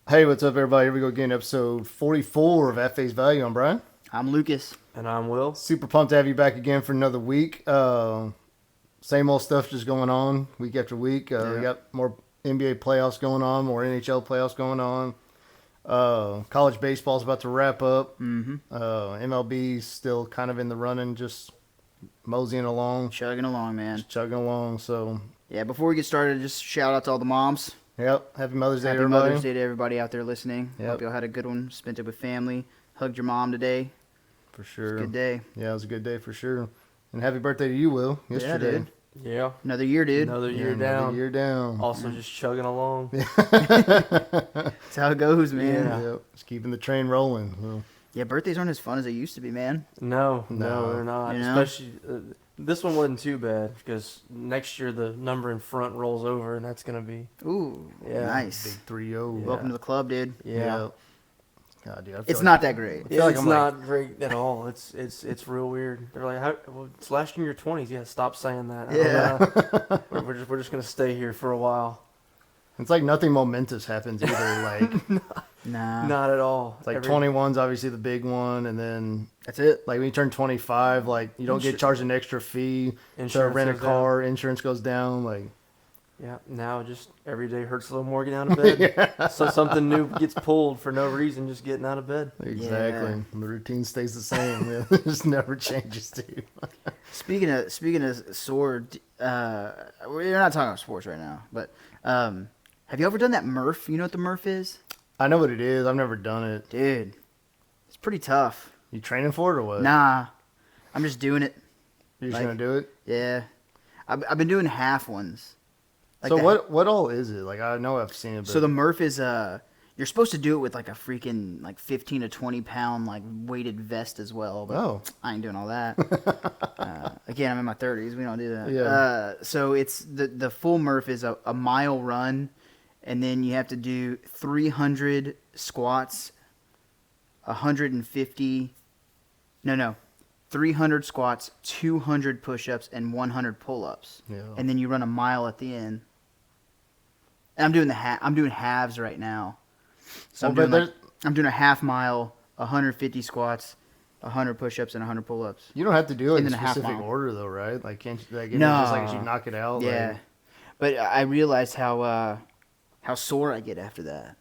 Hey, what's up, everybody? Here we go again, episode 44 of At Face Value. I'm Brian. I'm Lucas. And I'm Will. Super pumped to have you back again for another week. Same old stuff just going on week after week. We got more NBA playoffs going on, more NHL playoffs going on. College baseball's about to wrap up. MLB's still kind of in the running, just moseying along. Chugging along, man. Just chugging along, so... Yeah, before we get started, just shout out to all the moms. Yep, happy Mother's Day, Happy everybody. Mother's Day to everybody out there listening. Yep. Hope y'all had a good one. Spent it with family. Hugged your mom today. For sure. Good day. Yeah, it was a good day for sure. And happy birthday to you, Will, yesterday. dude. Yeah. Another year, dude. Another year Another down. year down. Also just chugging along. That's how it goes, man. Yeah. Yep, just keeping the train rolling. Well, Yeah, birthdays aren't as fun as they used to be, man. No, No. they're not. You know? Especially, this one wasn't too bad because next year the number in front rolls over and that's going to be, Ooh, Yeah. nice. big 3-0. Yeah. Welcome to the club, dude. yeah. God, dude, I feel It's like- not that great. feel like it's I'm not great at all. It's real weird. They're like, well, it's last year in your 20s. Yeah, stop saying that. Yeah. We're just going to stay here for a while. It's like nothing momentous happens either. Like, Nah. Not at all. it's like 21's obviously the big one, and then That's it. like when you turn 25, like you don't get charged an extra fee to Insurance rent a goes car. Insurance goes down. Like, Yeah, now just every day hurts a little more getting out of bed. So something new gets pulled for no reason, just getting out of bed. exactly. Yeah. The routine stays the same. Yeah. It just never changes, dude. Speaking of sword, we're not talking about sports right now, but have you ever done that Murph? You know what the Murph is? I know what it is. I've never done it. Dude, it's pretty tough. You training for it or what? Nah, I'm just doing it. You're just like- gonna do it. Yeah, I've been doing half ones. Like So the- what all is it? Like I know I've seen it. But So the Murph is you're supposed to do it with like a freaking like 15 to 20 pound like weighted vest as well. But Oh. I ain't doing all that. Again, I'm in my 30s. We don't do that. Yeah. So it's the full Murph is a mile run, and then you have to do 300 squats, 150. No. 300 squats, 200 push-ups, and 100 pull-ups. Yeah. And then you run a mile at the end. And I'm doing I'm doing halves right now. So Well, but I'm doing a half mile, 150 squats, 100 push-ups, and 100 pull-ups. You don't have to do it And in a then a half specific mile. order though, right? Like can't you, like No. just like as you knock it out. Yeah, Like, but I realized how sore I get after that.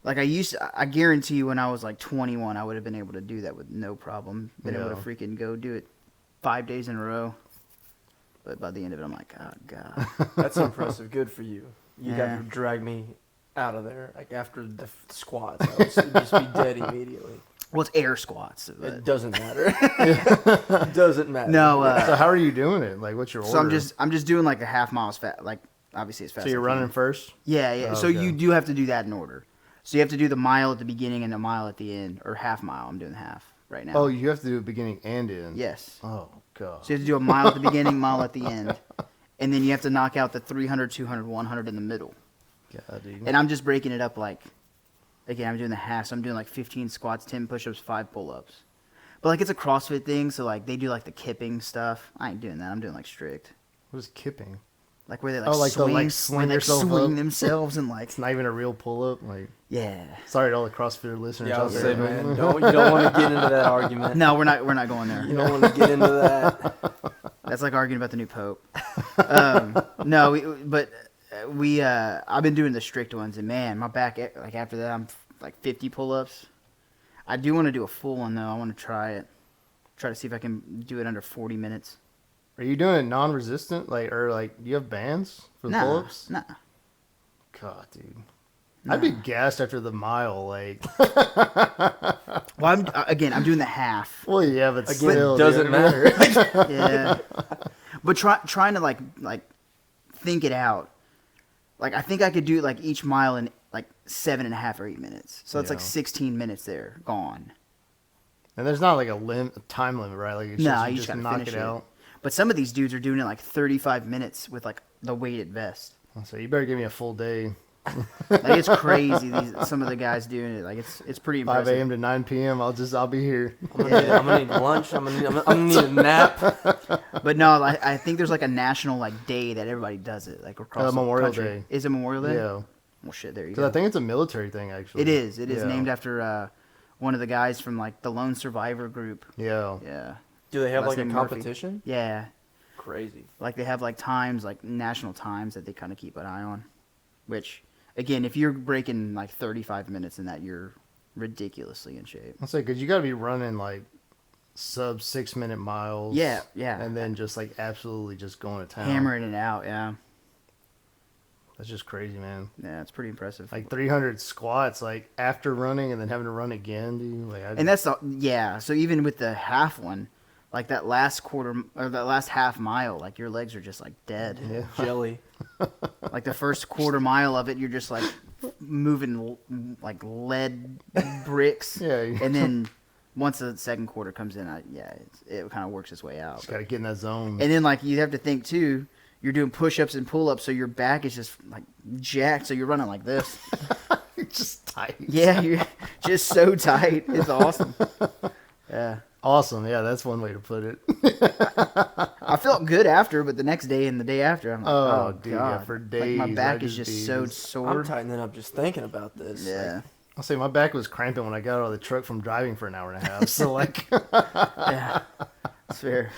Like I guarantee you when I was like 21, I would have been able to do that with no problem. Been able to Yeah. freaking go do it 5 days in a row. But by the end of it, I'm like, oh god. That's impressive. Good for you. You Yeah. got to drag me out of there. Like after the squats, I would just be dead immediately. Well, it's air squats. It But, doesn't matter. It doesn't matter. no, so how are you doing it? Like what's your order? so I'm just doing like a half mile as fast. Like obviously as fast. So you're as I can. running first? Yeah. Oh, So okay. you do have to do that in order. So you have to do the mile at the beginning and the mile at the end, or half mile. I'm doing half right now. Oh, you have to do it beginning and end. Yes. Oh god. So you have to do a mile at the beginning, mile at the end. And then you have to knock out the 300, 200, 100 in the middle. God, dude. And I'm just breaking it up like, again, I'm doing the half. So I'm doing like 15 squats, 10 push-ups, 5 pull-ups. But like it's a CrossFit thing, so like they do like the kipping stuff. I ain't doing that. I'm doing like strict. What is kipping? Like where they like Oh, like swing, the, like, where sling they, like, yourself swing up? themselves and like, It's not even a real pull up. Like yeah. sorry to all the CrossFitter listeners Yeah, I out was there. say, man, you don't want to get into that argument. No, we're not going there. You don't want to get into that. That's like arguing about the new pope. I've been doing the strict ones, and man, my back, like after that, I'm like 50 pull-ups. I do want to do a full one though. I want to try it. Try to see if I can do it under 40 minutes. Are you doing it non-resistant? Like or like do you have bands for the Nah, pull-ups? nah. God, dude. I'd be gassed after the mile. Like, Well, I'm doing the half. well, yeah, but Again, still, it doesn't dude. matter. Yeah, but trying to like think it out. Like I think I could do like each mile in like 7.5 or 8 minutes. So it's like Yeah. 16 minutes there gone. And there's not like a time limit, right? Like, it's No, just, you you just just gotta knock finish it it. out. But some of these dudes are doing it like 35 minutes with like the weighted vest. So you better give me a full day. Like it's crazy. Some of the guys doing it. Like it's pretty 5 impressive. a.m. to 9 p.m. I'll be here. I'm gonna need lunch. I'm gonna need a nap. But no, I think there's like a national like day that everybody does it. Like across the Memorial country. Day. Is it Memorial Day? Yeah. Well, shit, there you Because go. I think it's a military thing, actually. It is. It is Yeah. named after one of the guys from like the Lone Survivor group. Yeah. Yeah. Do they have Last like a name Murphy. competition? Yeah. Crazy. Like they have like times, like national times that they kind of keep an eye on. Which, again, if you're breaking like 35 minutes in that, you're ridiculously in shape. I'll say, because you got to be running like sub 6 minute miles. Yeah, yeah. And then just like absolutely just going to town. Hammering it out, yeah. That's just crazy, man. Yeah, it's pretty impressive. Like 300 squats, like after running and then having to run again, dude. Like, And that's yeah. So even with the half one, like that last quarter or that last half mile, like your legs are just like dead. yeah. Jelly. Like the first quarter mile of it, you're just like moving like lead bricks. Yeah. And then once the second quarter comes in, it kind of works its way out. Just got to get in that zone. And then like you have to think too, you're doing push-ups and pull-ups, so your back is just like jacked, so you're running like this. Just tight. Yeah, you're just so tight. It's awesome. Yeah. Awesome. Yeah, that's one way to put it. I felt good after, but the next day and the day after, I'm like, Oh, oh, dude, God. yeah, for Like, my days, back I'd is just just be so just- sore. I'm tightening up just thinking about this. Yeah. I'll say my back was cramping when I got out of the truck from driving for an hour and a half. So, like, Yeah. It's fair.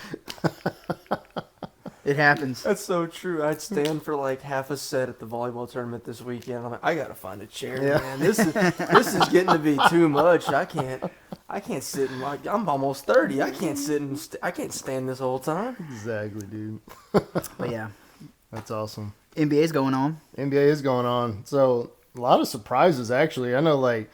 It happens. That's so true. I'd stand for like half a set at the volleyball tournament this weekend. I'm like, I gotta find a chair, Yeah. man. This is getting to be too much. I can't sit and like I'm almost 30. I can't sit and I can't stand this whole time. exactly, dude. But yeah, That's awesome. NBA's going on. NBA is going on. So, a lot of surprises, actually. I know, like,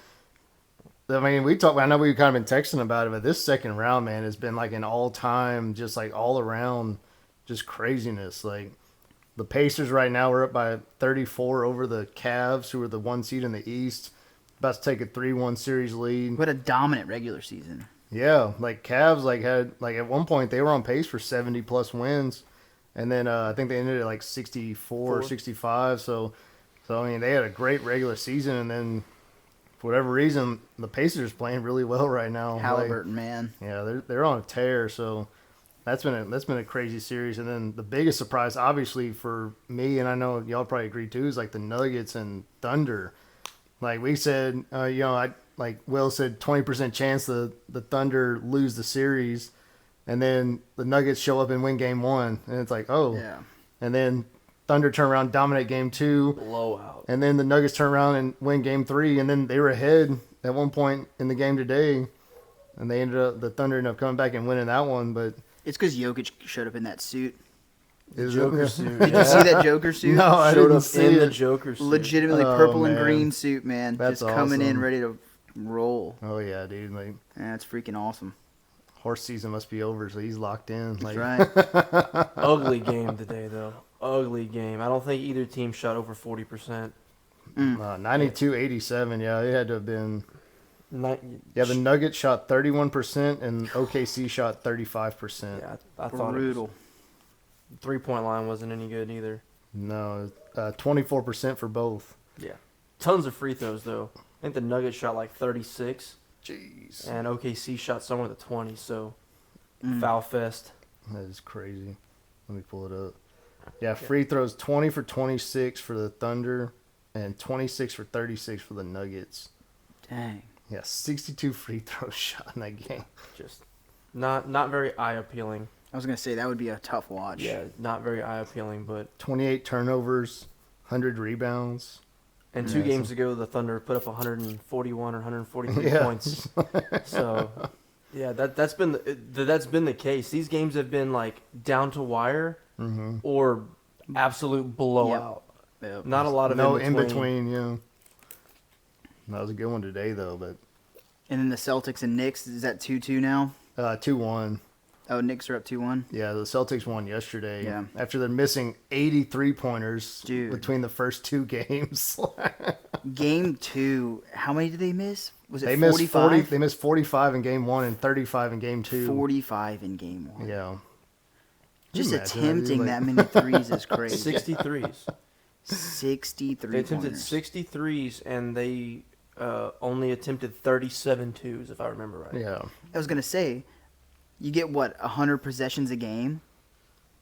I mean, I know we've kind of been texting about it, but this second round, man, has been like an all-time, just like all around, just craziness. Like, the Pacers right now are up by 34 over the Cavs, who are the 1 seed in the East, about to take a 3-1 series lead. What a dominant regular season. Yeah, like Cavs, like had like at one point they were on pace for 70+ wins, and then I think they ended at like 64 or 65. So I mean, they had a great regular season, and then for whatever reason, the Pacers playing really well right now. Halliburton, man. Yeah, they're on a tear. So that's been a crazy series. And then the biggest surprise, obviously for me, and I know y'all probably agree too, is like the Nuggets and Thunder. Like we said, like Will said, 20% chance the Thunder lose the series, and then the Nuggets show up and win game 1, and it's like, oh, Yeah. and then Thunder turn around, dominate game 2. Blowout. And then the Nuggets turn around and win game 3, and then they were ahead at one point in the game today, and the Thunder ended up coming back and winning that one. But It's because Jokic showed up in that suit. Joker suit. Did you see that Joker suit? No, I Showed didn't up see in the it. Joker suit. Legitimately Oh, purple and man. green suit, man. That's just coming in awesome. ready to roll. Oh yeah, dude! Like Yeah, it's freaking awesome. horse season must be over, so he's locked in. Like, That's right. Ugly game today, though. Ugly game. I don't think either team shot over 40%. 92-87. Yeah, it had to have been. Not, Yeah, the Nuggets shot 31% and OKC shot 35%. yeah, I thought Brutal. 3-point line wasn't any good either. No, 24% for both. Yeah. Tons of free throws, though. I think the Nuggets shot like 36, Jeez, and OKC shot somewhere to 20, so Mm. foul fest. that is crazy. Let me pull it up. Yeah, free throws 20 for 26 for the Thunder and 26 for 36 for the Nuggets. Dang. Yeah, 62 free throws shot in that game. Just not very eye-appealing. I was going to say that would be a tough watch. Yeah, not very eye-appealing, but... 28 turnovers, 100 rebounds. And 2 Yeah, games ago, the Thunder put up 141 or 143 Yeah. points. So, yeah, that's been the case. These games have been like down to wire Mm-hmm. or absolute blowout. Yep. Not a lot of No in between. yeah. That was a good one today, though, but And then the Celtics and Knicks, is that 2-2 now? 2-1. Oh, Knicks are up 2-1. Yeah, the Celtics won yesterday. Yeah. After they're missing 83 pointers Dude. between the first 2 games. Game 2, how many did they miss? Was it They missed 45? They missed 45 in game 1 and 35 in game 2. 45 in game 1. Yeah. Just Imagine that, dude, attempting like- that many threes is crazy. 63s. 63 They attempted pointers. 63s, and they only attempted 37 twos, if I remember right. Yeah. I was going to say, you get, 100 possessions a game?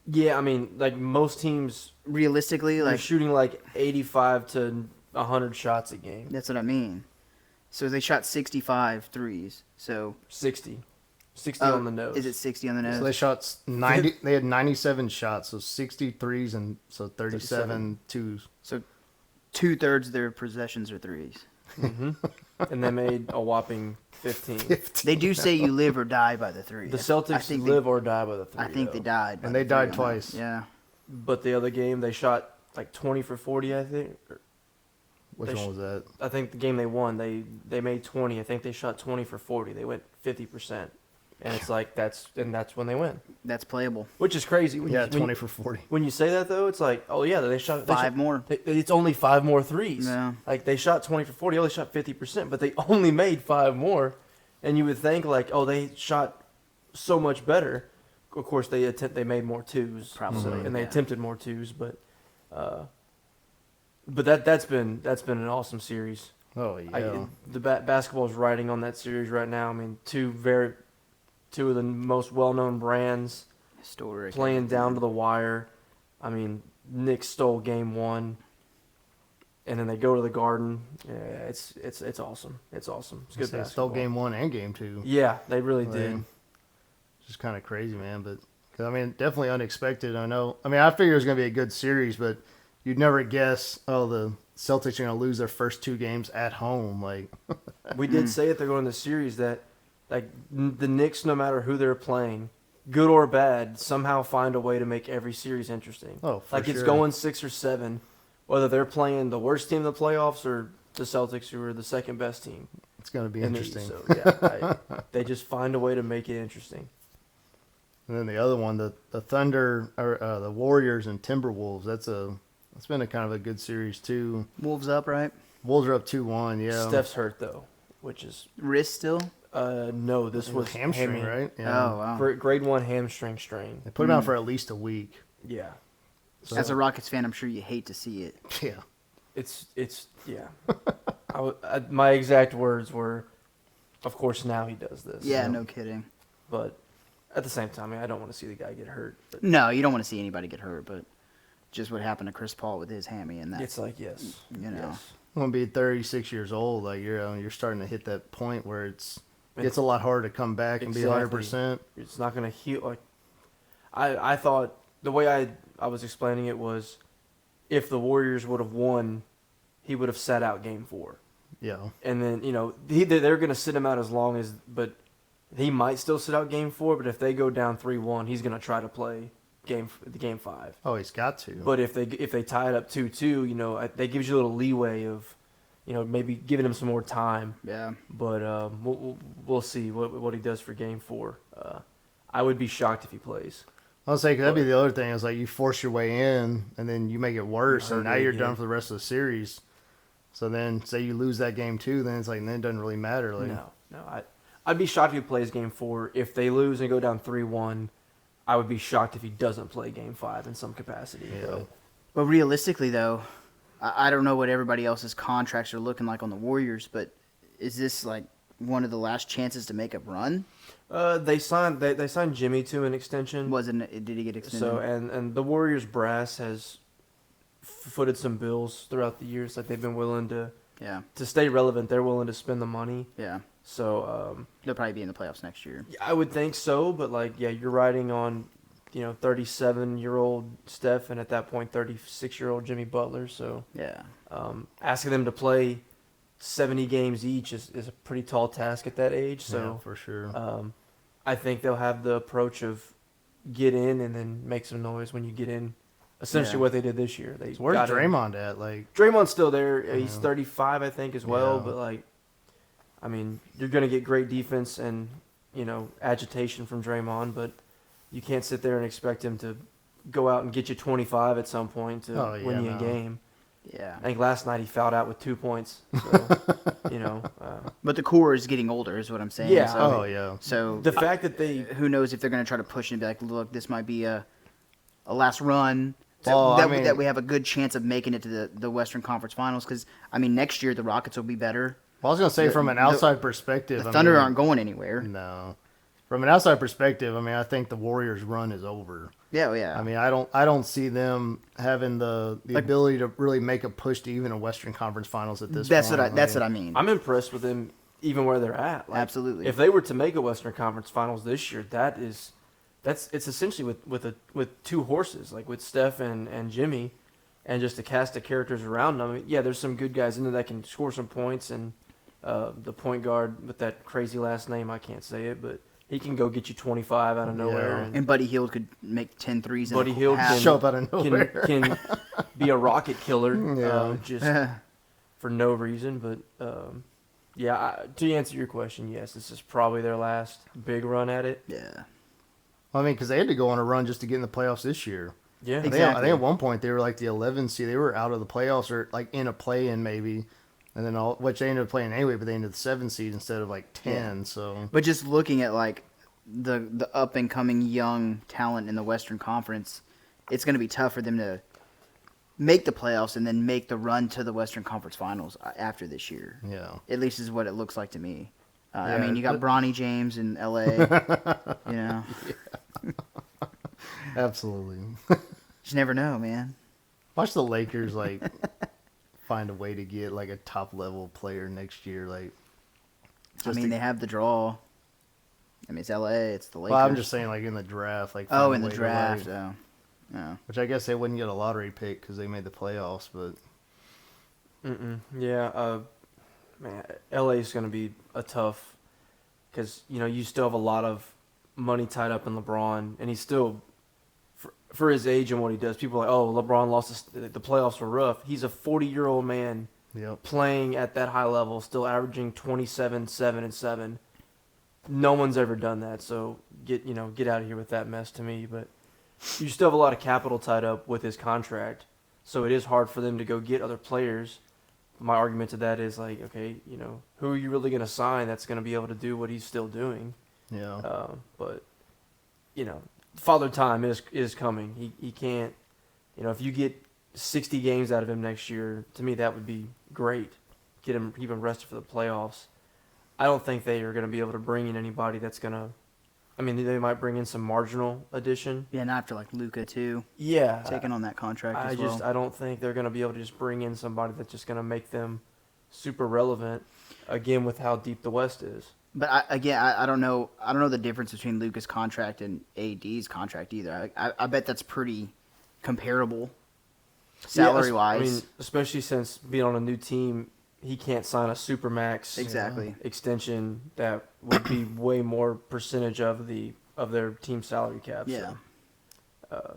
Yeah, I mean, like most teams, Realistically, they're like, shooting like 85 to 100 shots a game. That's what I mean. So they shot 65 threes. So 60 on the nose. Is it 60 on the nose? So they shot 90. They had 97 shots, so 63s and so 37 twos. So 2/3 of their possessions are threes. Mm-hmm. And they made a whopping 15. They do say you live or die by the three. The Celtics live or die by the three. I think they died. And they died twice. Yeah. But the other game, they shot like 20 for 40, I think. Which one was that? I think the game they won, they made 20. I think they shot 20 for 40. They went 50%. And it's like that's when they win. That's playable. Which is crazy. When 20 for 40. When you say that though, it's like, oh yeah, they shot five more. It's only 5 more threes. Yeah. Like they shot 20 for 40, only shot 50%, but they only made 5 more. And you would think like, oh, they shot so much better. Of course, they made more twos, probably, and they attempted more twos, but that's been an awesome series. Oh yeah. Basketball is riding on that series right now. I mean, two of the most well-known brands, historic, playing down to the wire. I mean, Knicks stole game 1, and then they go to the Garden. Yeah, it's awesome. It's awesome. It's good basketball. They stole game 1 and game 2. Yeah, they really did. Just kind of crazy, man. But cause, I mean, definitely unexpected. I know. I mean, I figured it was gonna be a good series, but you'd never guess. Oh, the Celtics are gonna lose their first 2 games at home. Like we did say it. They're going to the series that. Like, the Knicks, no matter who they're playing, good or bad, somehow find a way to make every series interesting. Oh, for Like, sure. it's going 6 or 7, whether they're playing the worst team in the playoffs or the Celtics, who are the second best team. It's going to be interesting. So, yeah, they just find a way to make it interesting. And then the other one, the Thunder, or the Warriors and Timberwolves, that's been a kind of a good series, too. Wolves up, right? Wolves are up 2-1, yeah. Steph's hurt, though, which is... Wrist still? No, this was hamstring, right? Yeah. Oh, wow. Grade 1 hamstring strain. They put him out for at least a week. Yeah. So, as a Rockets fan, I'm sure you hate to see it. Yeah. It's yeah. My exact words were, of course, now he does this. Yeah, no kidding. But at the same time, I don't want to see the guy get hurt. But no, you don't want to see anybody get hurt, but just what happened to Chris Paul with his hammy and that. It's like, yes. You know. Yes. When be 36 years old, like you're starting to hit that point where it's a lot harder to come back and be 100%. It's not going to heal. Like, I thought the way I was explaining it was, if the Warriors would have won, he would have sat out Game 4. Yeah. And then they're going to sit him out as long as, but he might still sit out Game 4. But if they go down 3-1, he's going to try to play Game 5. Oh, he's got to. But if they tie it up 2-2, that gives you a little leeway of, maybe giving him some more time. Yeah. But we'll see what he does for Game 4. I would be shocked if he plays. I was saying, that'd be the other thing. Is like you force your way in, and then you make it worse, and now you're done for the rest of the series. So then, say you lose that game too, then it's like, then it doesn't really matter. Like, no. I'd be shocked if he plays Game 4. If they lose and go down 3-1, I would be shocked if he doesn't play Game 5 in some capacity. Yeah. But realistically, though, I don't know what everybody else's contracts are looking like on the Warriors, but is this like one of the last chances to make a run? They signed Jimmy to an extension. Did he get extended? So and the Warriors brass has footed some bills throughout the years. Like, they've been willing to stay relevant. They're willing to spend the money. Yeah. So they'll probably be in the playoffs next year. I would think so, but you're riding on 37-year-old Steph, and at that point 36-year-old Jimmy Butler. So yeah, asking them to play 70 games each is a pretty tall task at that age. So yeah, for sure. I think they'll have the approach of get in and then make some noise when you get in. Essentially, what they did this year. Where's Draymond at? Draymond's still there. He's 35, I think, as well. Yeah. But you're going to get great defense and agitation from Draymond, but you can't sit there and expect him to go out and get you 25 at some point to win you a game. Yeah. I think last night he fouled out with 2 points. So, But the core is getting older, is what I'm saying. Yeah. So, So the fact that who knows if they're going to try to push it and be like, look, this might be a last run. Well, that we have a good chance of making it to the Western Conference Finals, because next year the Rockets will be better. Well, I was gonna say, from an outside perspective, the Thunder aren't going anywhere. No, from an outside perspective, I mean, I think the Warriors' run is over. Yeah, yeah. I mean, I don't see them having the ability to really make a push to even a Western Conference Finals at this point. That's what I mean. I'm impressed with them even where they're at. Like, Absolutely. If they were to make a Western Conference Finals this year, it's essentially with two horses, like with Steph and Jimmy, and just a cast of characters around them. I mean, yeah, there's some good guys in there that can score some points, and the point guard with that crazy last name, I can't say it, but he can go get you 25 out of nowhere. Yeah. And Buddy Hield could make 10 threes in Buddy a Hield half. Show up out of nowhere. can be a rocket killer, Yeah. just for no reason. But to answer your question, yes, this is probably their last big run at it. Yeah. I mean, because they had to go on a run just to get in the playoffs this year. Yeah, Exactly. I think at one point they were like the 11 seed. They were out of the playoffs or like in a play-in maybe, and then which they ended up playing anyway. But they ended the 7 seed instead of like 10. Yeah. So, But just looking at like the up and coming young talent in the Western Conference, it's going to be tough for them to make the playoffs and then make the run to the Western Conference Finals after this year. yeah, At least is what it looks like to me. I Yeah, mean, you got but- Bronny James in L.A. You know, absolutely. just never know, man. Watch the Lakers like find a way to get like a top level player next year. Like, I mean, they have the draw. I mean, it's L.A. It's the Lakers. well, I'm just saying like in the draft. Like, Oh, find in a the way to, draft. like- Oh. Oh. which I guess they wouldn't get a lottery pick because they made the playoffs. But yeah, man, LA is going to be a tough because you still have a lot of money tied up in LeBron, and he's still for his age and what he does. People are like, oh, LeBron lost the playoffs were rough. He's a 40-year-old man yep, playing at that high level, still averaging 27, 7, and 7. No one's ever done that, so get out of here with that mess to me. But you still have a lot of capital tied up with his contract, so it is hard for them to go get other players. My argument to that is like, okay, who are you really going to sign that's going to be able to do what he's still doing? yeah. But Father Time is coming. He can't. If you get 60 games out of him next year, to me that would be great. Keep him rested for the playoffs. I don't think they are going to be able to bring in anybody that's going to. I mean, they might bring in some marginal addition. Yeah, not after like Luka too. Yeah, Taking on that contract as well. I don't think they're going to be able to just bring in somebody that's just going to make them super relevant. Again, with how deep the West is. But I don't know. I don't know the difference between Luka's contract and AD's contract either. I bet that's pretty comparable, salary wise. I mean, especially since being on a new team, he can't sign a supermax Exactly. extension that would be way more percentage of their team salary cap. Yeah. So,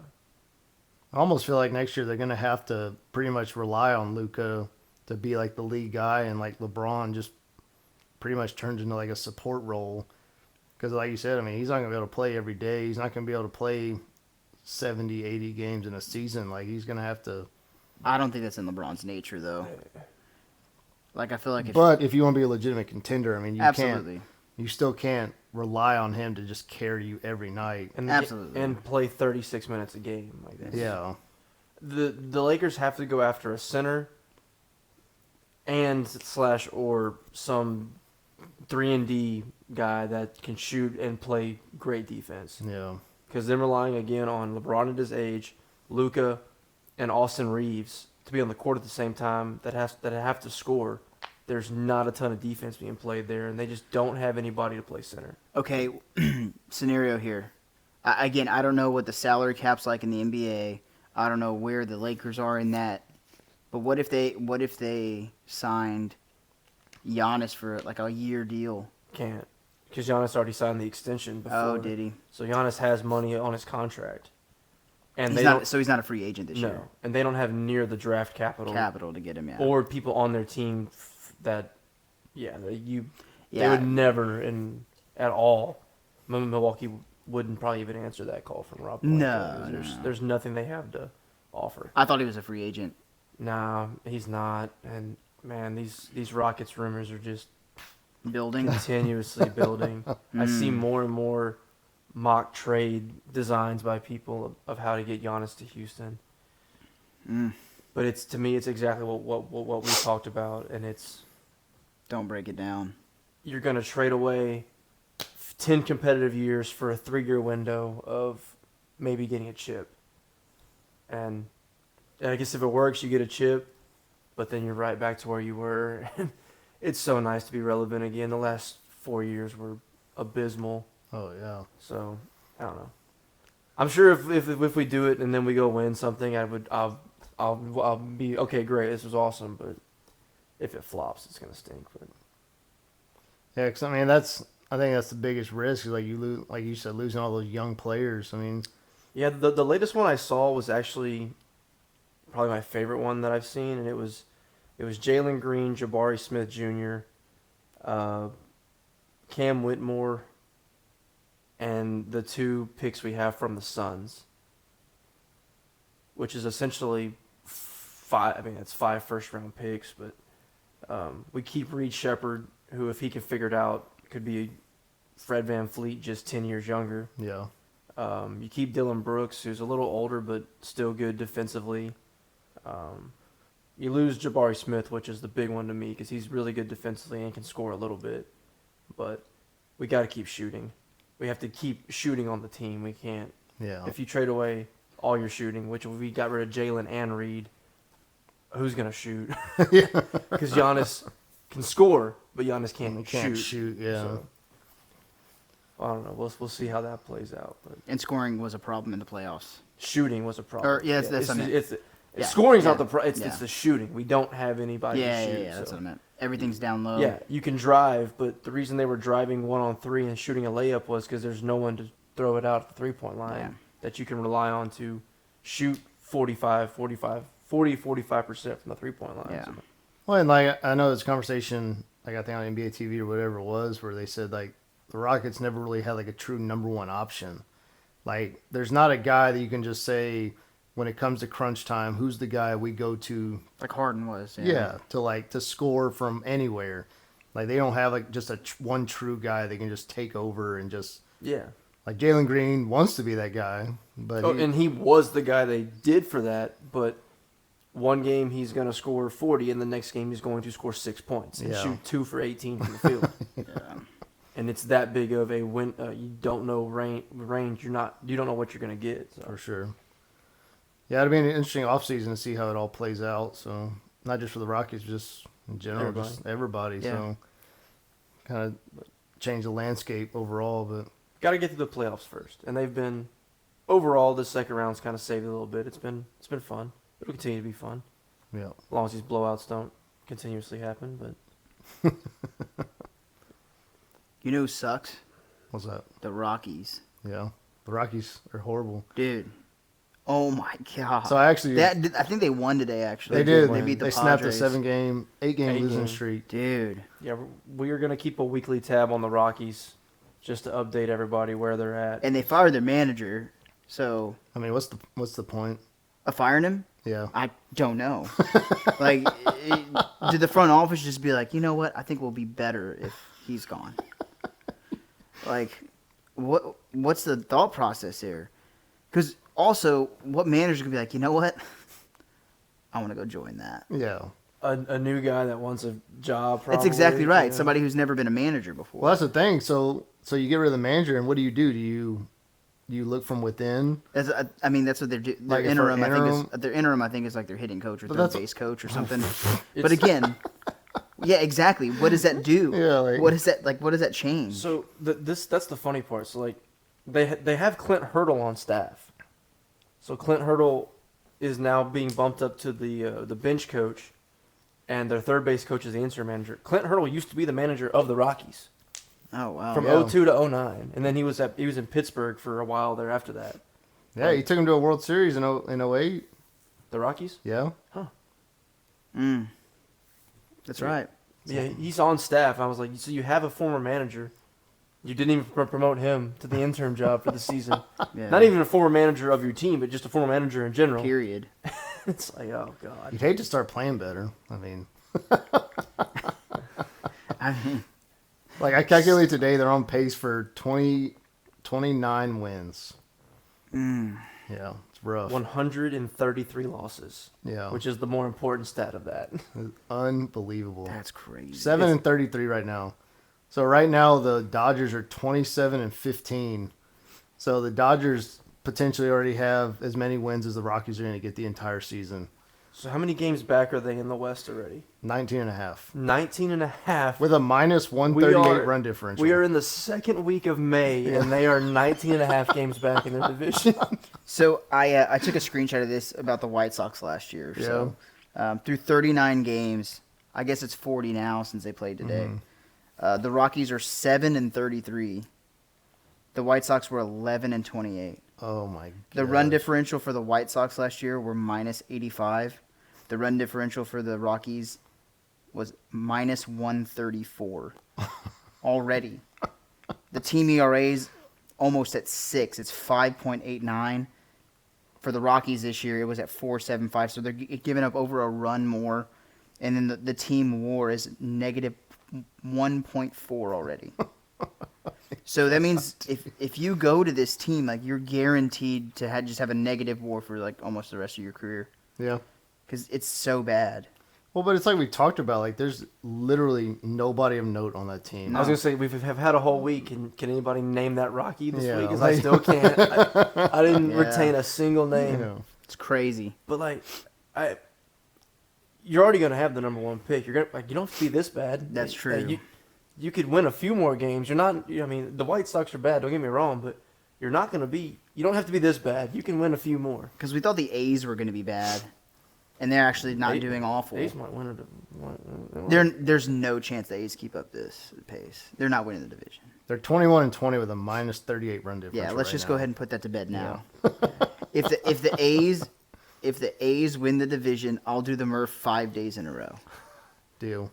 I almost feel like next year they're going to have to pretty much rely on Luka to be like the lead guy, and like LeBron just pretty much turns into like a support role. Because like you said, I mean, he's not going to be able to play every day. He's not going to be able to play 70, 80 games in a season. Like, he's going to have to. I don't think that's in LeBron's nature though. Like I feel like But if you want to be a legitimate contender, I mean, absolutely. you still can't rely on him to just carry you every night. and Absolutely. and play 36 minutes a game like that. Yeah. The Lakers have to go after a center and / or some 3-and-D guy that can shoot and play great defense. Yeah. Because they're relying again on LeBron at his age, Luka, and Austin Reeves to be on the court at the same time that have to score. There's not a ton of defense being played there, and they just don't have anybody to play center. Okay, scenario here. I don't know what the salary cap's like in the NBA. I don't know where the Lakers are in that. But what if they signed Giannis for like a year deal? Can't. Because Giannis already signed the extension before. Oh, did he? So Giannis has money on his contract. And He's not a free agent this year. No, and they don't have near the draft capital To get him out. or people on their team that they Yeah. would never at all. Milwaukee wouldn't probably even answer that call from Rob. No, There's nothing they have to offer. I thought he was a free agent. Nah, he's not. And man, these Rockets rumors are just Building. continuously building. I see more and more mock trade designs by people of how to get Giannis to Houston. But to me, it's exactly what we talked about, and it's Don't break it down. you're going to trade away 10 competitive years for a 3-year window of maybe getting a chip. And I guess if it works, you get a chip, but then you're right back to where you were. It's so nice to be relevant again. The last 4 years were abysmal. Oh, yeah. So, I don't know. I'm sure if we do it and then we go win something, I'll be okay. Great, this was awesome. But if it flops, it's gonna stink. But Yeah, because I think that's the biggest risk. Is like like you said, losing all those young players. I mean, yeah, the latest one I saw was actually probably my favorite one that I've seen, and it was Jalen Green, Jabari Smith Jr., Cam Whitmore, and the 2 picks we have from the Suns, which is essentially 5. I mean, it's 5 first-round picks, but we keep Reed Shepherd, who, if he can figure it out, could be Fred VanVleet just 10 years younger. yeah. You keep Dylan Brooks, who's a little older but still good defensively. You lose Jabari Smith, which is the big one to me because he's really good defensively and can score a little bit. But we got to keep shooting. We have to keep shooting on the team. We can't. Yeah. If you trade away all your shooting, which we got rid of Jalen and Reed, who's going to shoot? Because Giannis can score, but Giannis can't shoot. Yeah. So, I don't know. We'll see how that plays out. But And scoring was a problem in the playoffs. shooting was a problem. Or, yeah, that's what I meant. Scoring's not the problem. It's the shooting. We don't have anybody Yeah, to shoot. yeah, that's what I meant. Everything's down low. Yeah, you can drive, but the reason they were driving 1-on-3 and shooting a layup was because there's no one to throw it out at the three-point line that you can rely on to shoot 45% from the three-point line. Yeah. So. Well, and like I know this conversation, like I think on NBA TV or whatever it was, where they said like the Rockets never really had like a true number one option. Like there's not a guy that you can just say when it comes to crunch time, who's the guy we go to? Like Harden was. Yeah, to score from anywhere. Like they don't have like just one true guy they can just take over and just Like Jalen Green wants to be that guy, but and he was the guy they did for that. But one game he's going to score 40, and the next game he's going to score 6 points and shoot 2 for 18 from the field. And it's that big of a win. You don't know range. You don't know what you're going to get. So. For sure. Yeah, it'll be an interesting offseason to see how it all plays out. So not just for the Rockies, just in general, just everybody. Yeah. So kind of change the landscape overall, but got to get to the playoffs first, and they've been overall. This second round's kind of saved a little bit. It's been fun. It'll continue to be fun. Yeah. As long as these blowouts don't continuously happen, but You know who sucks? What's that? The Rockies. Yeah. The Rockies are horrible. Dude. Oh my god. So I think they won today actually. They did. They beat the They snapped a Padres. 8-game losing streak. Dude. yeah, we are gonna keep a weekly tab on the Rockies just to update everybody where they're at. And they fired their manager. So I mean, what's the point? of firing him? Yeah. I don't know. Did the front office just be like, you know what? I think we'll be better if he's gone. Like, what's the thought process here? Because also, what manager's gonna be like, you know what? I want to go join that. Yeah. A new guy that wants a job. Probably, That's exactly right. Yeah. Somebody who's never been a manager before. Well, that's the thing. So you get rid of the manager, and what do? Do you look from within? That's what they're doing. Their Like, for interim, interim? I think is like their hitting coach or But third that's- base coach or something. But again, yeah, exactly. What does that do? Yeah, like- what does that change? So that's the funny part. So like, they have Clint Hurdle on staff. So Clint Hurdle is now being bumped up to the bench coach, and their third base coach is the interim manager. Clint Hurdle used to be the manager of the Rockies Oh wow. from 2002 to 2009, and then he was in Pittsburgh for a while there after that. Yeah, he took him to a World Series in 08. The Rockies? Yeah. That's right. Yeah, he's on staff. I was like, so you have a former manager. You didn't even promote him to the interim job for the season. Yeah. Not even a former manager of your team, but just a former manager in general. Period. It's like, oh, God. You'd hate to start playing better. I mean, like I calculated today, they're on pace for 29 wins. Yeah, it's rough. 133 losses. Yeah. Which is the more important stat of that. Unbelievable. That's crazy. 7-33 right now. So right now the Dodgers are 27-15. So the Dodgers potentially already have as many wins as the Rockies are going to get the entire season. So how many games back are they in the West already? 19 and a half. 19 and a half. With a minus 138 run differential. We are in the second week of May, and they are 19 and a half games back in their division. So I took a screenshot of this about the White Sox last year. So through 39 games, I guess it's 40 now since they played today. The Rockies are 7-33. The White Sox were 11-28. Oh my god. The run differential for the White Sox last year were minus 85. The run differential for the Rockies was minus 134 already. The team ERA's almost at 6. It's 5.89. For the Rockies this year, it was at 4.75. So they're giving up over a run more. And then the team WAR is negative 1.4 already. So that means if you go to this team, like, you're guaranteed to just have a negative WAR for like almost the rest of your career. Yeah. Because it's so bad. Well, but it's like we talked about. Like, there's literally nobody of note on that team. I was gonna say we have had a whole week, and can anybody name that Rocky this week? Because like, I still can't. I didn't retain a single name. Yeah. It's crazy. But like, you're already gonna have the number one pick. You're gonna you don't have to be this bad. That's true. You could win a few more games. You're not. I mean, the White Sox are bad. Don't get me wrong, but you're not gonna be. You don't have to be this bad. You can win a few more. Because we thought the A's were going to be bad, and they're actually not doing awful. A's might win it. There's no chance the A's keep up this pace. They're not winning the division. They're 21-20 with a minus 38 run differential. Yeah, let's just go ahead and put that to bed now. If the A's win the division, I'll do the Murph 5 days in a row. Deal.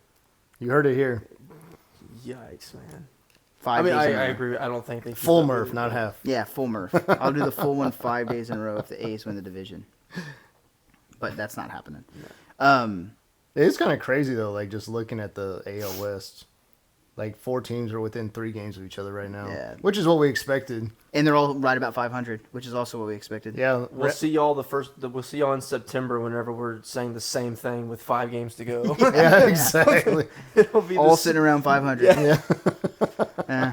You heard it here. Yikes, man. 5 days in a row. I agree. I don't think they Full Murph, not half. Yeah, full Murph. I'll do the full one 5 days in a row if the A's win the division. But that's not happening. It's kind of crazy though. Like, just looking at the AL West, like 4 teams are within 3 games of each other right now. Yeah. Which is what we expected. And they're all right about 500, which is also what we expected. Yeah. We'll see y'all We'll see y'all in September whenever we're saying the same thing with 5 games to go. Yeah, exactly. It'll be All sitting around 500. Yeah.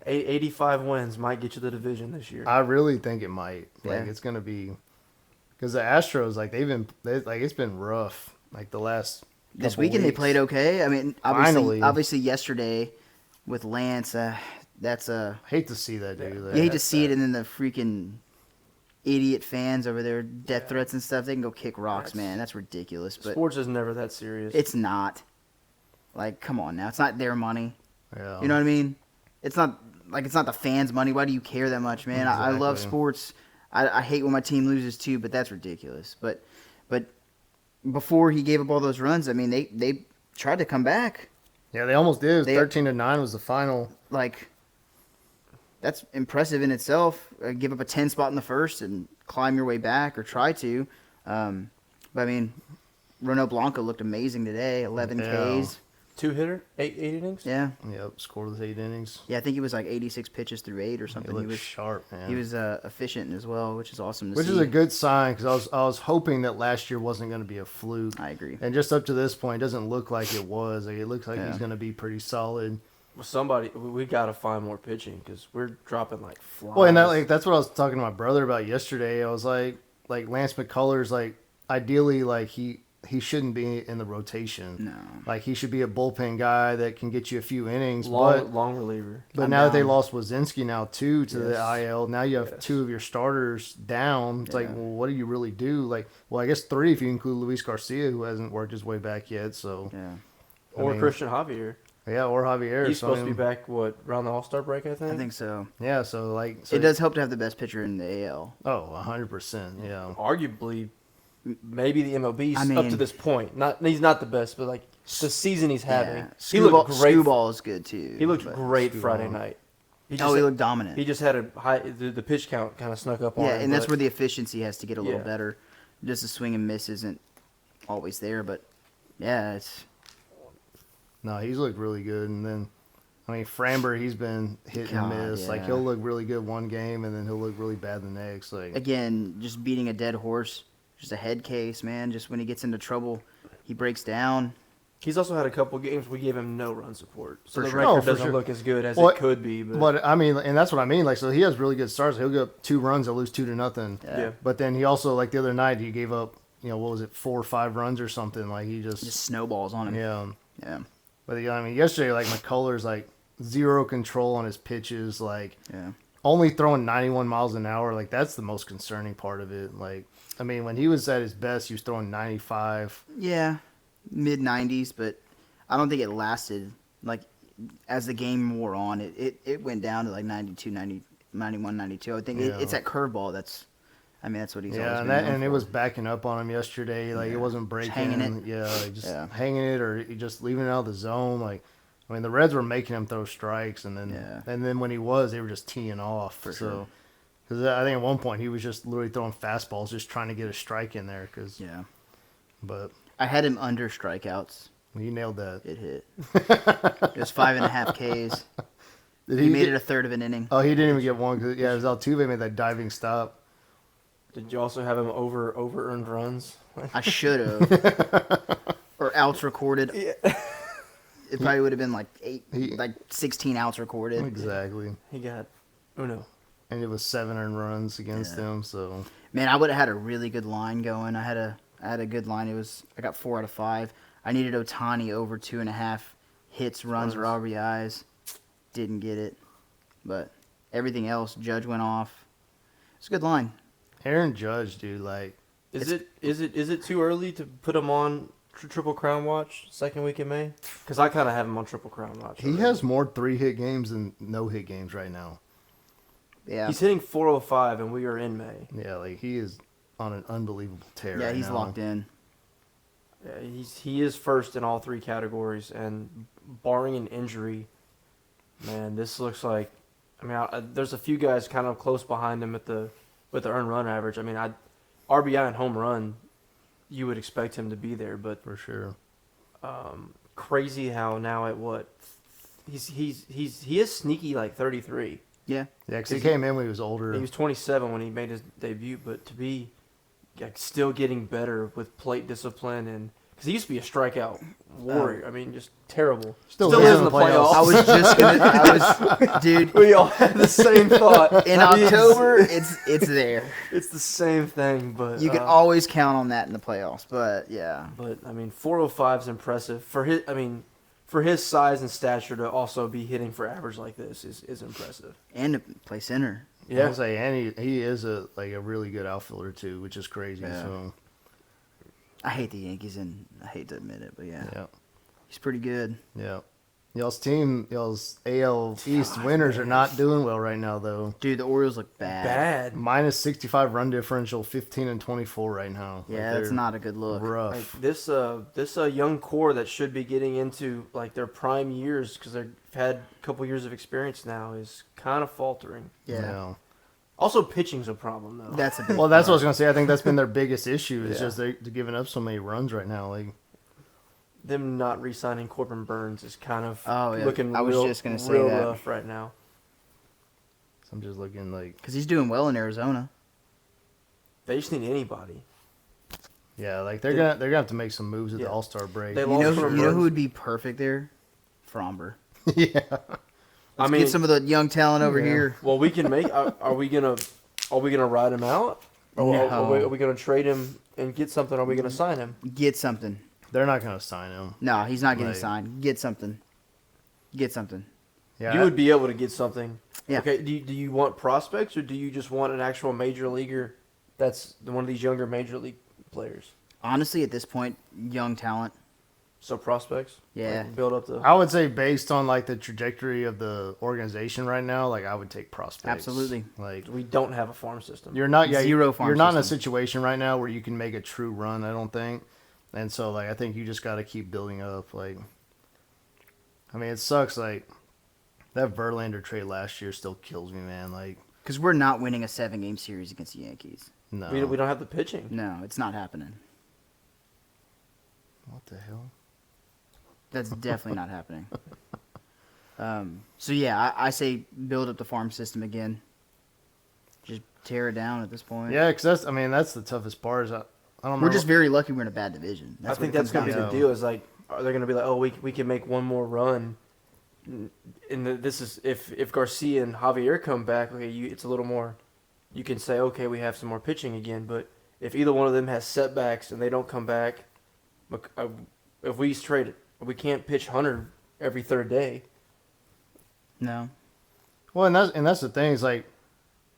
85 wins might get you the division this year. I really think it might. Like, Yeah. it's gonna be because the Astros, like, it's been rough. Like, the last This couple weekend weeks. they played okay. I mean, Finally. obviously yesterday with Lance, that's a Hate to see that, dude. you hate to see it, and then the freaking idiot fans over there, death threats and stuff. They can go kick rocks, man. That's ridiculous. But Sports is never that serious. it's not. Like, come on now. It's not their money. Yeah. You know what I mean? It's not the fans' money. Why do you care that much, man? I love Exactly. sports. I hate when my team loses too, but that's ridiculous. But before he gave up all those runs, I mean, they tried to come back. Yeah, they almost did. They- 13-9 was the final. Like, that's impressive in itself. Give up a 10 spot in the first and climb your way back, or try to. But I mean, Ronel Blanco looked amazing today. 11 Yeah. Ks. 2-hitter, 8 innings. Yeah. Yep, scored 8 innings. Yeah, I think he was like 86 pitches through 8 or He something. looked sharp, man. He was efficient as well, which is awesome to Which see. is a good sign because I was hoping that last year wasn't going to be a fluke. I agree. And just up to this point, it doesn't look like it was. Like, it looks like Yeah. he's going to be pretty solid. Well, we got to find more pitching because we're dropping like flies. Well, and that's what I was talking to my brother about yesterday. I was like Lance McCullers, like, ideally, like, he shouldn't be in the rotation. No. Like, he should be a bullpen guy that can get you a few innings. long reliever. But I'm now that they down. lost Wazinski now too to the Yes. IL, now you have Yes. 2 of your starters down. It's like, Yeah. well, what do you really do? Like, well, I guess 3 if you include Luis Garcia, who hasn't worked his way back yet. So Yeah. Or mean, Christian Javier. yeah, or Javier. He's So, supposed to be back, around the All-Star break, I think? I think so. Yeah, so like, so It does help to have the best pitcher in the AL. Oh, 100%. Yeah. Arguably, maybe the MLB I mean- up to this point. He's not the best, but like the season he's having. Yeah. He looked great. Screwball is good too. He looked but- great Screwball. Friday night. He He looked dominant. He just had a high. The pitch count kind of snuck up on Yeah, him. and that's but where the efficiency has to get a little Yeah. better. Just the swing and miss isn't always there, but yeah, it's No, he's looked really good. And then, I mean, Framber, he's been hit and God, miss. Like, yeah. he'll look really good one game, and then he'll look really bad the next. Like, again just beating a dead horse. Just a head case, man. Just when he gets into trouble, he breaks down. He's also had a couple games we gave him no run support, so the sure. record doesn't look as good as it could be. But I mean, and that's what I mean. Like, so he has really good starts. He'll get up 2 runs, he'll lose 2-0. Yeah. But then he also, like the other night, he gave up, what was it, 4 or 5 runs or something. Like he just snowballs on him. Yeah. Yeah. But I mean, yesterday, like McCullers, like 0 control on his pitches, like Yeah. only throwing 91 miles an hour. Like that's the most concerning part of it. Like, I mean, when he was at his best, he was throwing 95. Yeah, mid-90s, but I don't think it lasted. Like, as the game wore on, it went down to like 92, 90, 91, 92. I think it's that curveball that's what he's always been known and for. it was backing up on him yesterday. Like, it wasn't breaking. Just hanging it. Yeah, like just hanging it or just leaving it out of the zone. Like, I mean, the Reds were making him throw strikes, and then when he was, they were just teeing off. For sure. Because I think at one point he was just literally throwing fastballs, just trying to get a strike in there. But I had him under strikeouts. he nailed that. It hit. It was 5.5 Ks. He made it a third of an inning. Oh, he didn't even get one. Cause, it was Altuve made that diving stop. Did you also have him over earned runs? I should have. Or outs recorded. Yeah. It probably would have been like 16 outs recorded. Exactly. He got uno. And it was 7 earned runs against him. So man, I would have had a really good line going. I had a good line. I got 4 out of 5. I needed Ohtani over 2.5 hits, runs, or RBIs. Didn't get it, but everything else, Judge went off. It's a good line. Aaron Judge, dude, like, is it too early to put him on Triple Crown watch second week in May? Because I kind of have him on Triple Crown watch. He has more 3-hit games than no-hit games right now. Yeah, he's hitting 405, and we are in May. Yeah, like he is on an unbelievable tear. Yeah, right he's now. locked in. Yeah, he is first in all 3 categories, and barring an injury, man, this looks like. I mean, there's a few guys kind of close behind him with the earned run average. I mean, RBI and home run, you would expect him to be there, but for sure. Crazy how now at what he is sneaky like 33. Yeah, because he came in when he was older. He was 27 when he made his debut, but to be still getting better with plate discipline and because he used to be a strikeout warrior. I mean, just terrible. Still is in the playoffs. I was just gonna. Dude, we all had the same thought. In October, it's there. It's the same thing, but you can always count on that in the playoffs. But yeah. But I mean, 405 is impressive for his. I mean, for his size and stature to also be hitting for average like this is impressive. And to play center. Yeah, and he is a really good outfielder too, which is crazy. Yeah. So I hate the Yankees, and I hate to admit it, but yeah. He's pretty good. Yeah. Y'all's AL East winners are not doing well right now, though. Dude, the Orioles look bad. Minus 65 run differential, 15-24 right now. Yeah, that's not a good look. Rough. Like this young core that should be getting into like their prime years because they've had a couple years of experience now is kind of faltering. Yeah. Also, pitching's a problem though. That's a big well, that's what I was gonna say. I think that's been their biggest issue. Is Yeah. just they're giving up so many runs right now. Like them not re-signing Corbin Burns is kind of looking I was real, just gonna say real that. rough right now. So I'm just looking like because he's doing well in Arizona. They just need anybody. Yeah, like they're gonna have to make some moves at the All-Star break. They You know who would be perfect there? Fromber. Yeah. Let's get some of the young talent over here. Well, we can make. Are we gonna ride him out? Or are we gonna trade him and get something? Or are we gonna sign him? Get something. They're not gonna sign him. No, he's not getting signed. Get something. Get something. Yeah, You would be able to get something. Yeah. Okay. Do you want prospects or do you just want an actual major leaguer? That's one of these younger major league players. Honestly, at this point, young talent. So prospects. Yeah. Like build up the. I would say based on like the trajectory of the organization right now, like I would take prospects. Absolutely. Like We don't have a farm system. you're not Zero farm You're not in a system. situation right now where you can make a true run. I don't think. And so like I think you just got to keep building up. Like, I mean, it sucks. Like that Verlander trade last year still kills me, man. Like Because we're not winning a 7-game series against the Yankees. no, We don't have the pitching. No, it's not happening. What the hell? That's definitely not happening. So yeah, I say build up the farm system again. Just tear it down at this point. Yeah, because that's the toughest part. Is I don't know. We're just very lucky we're in a bad division. I think that's gonna be the down to. deal. Is like are they going to be like, oh, we can make one more run? This is if Garcia and Javier come back, okay, it's a little more. You can say, okay, we have some more pitching again. But if either one of them has setbacks and they don't come back, if we can't pitch Hunter every third day. No. Well, and that's the thing is like,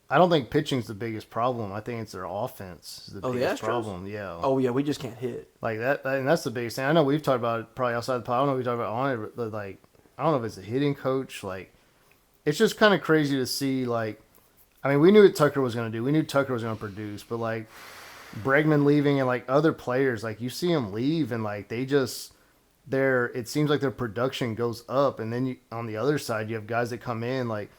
I don't think pitching's the biggest problem. I think it's their offense is the biggest problem. Yeah. Oh yeah, we just can't hit Like that, and that's the biggest thing. I know we've talked about it probably outside the pod. I don't know if we talked about it on it, but like, I don't know if it's a hitting coach. Like, it's just kind of crazy to see. Like, I mean, we knew what Tucker was going to do. We knew Tucker was going to produce, but like Bregman leaving and like other players, like you see them leave and like they just it seems like their production goes up, and then on the other side you have guys that come in like.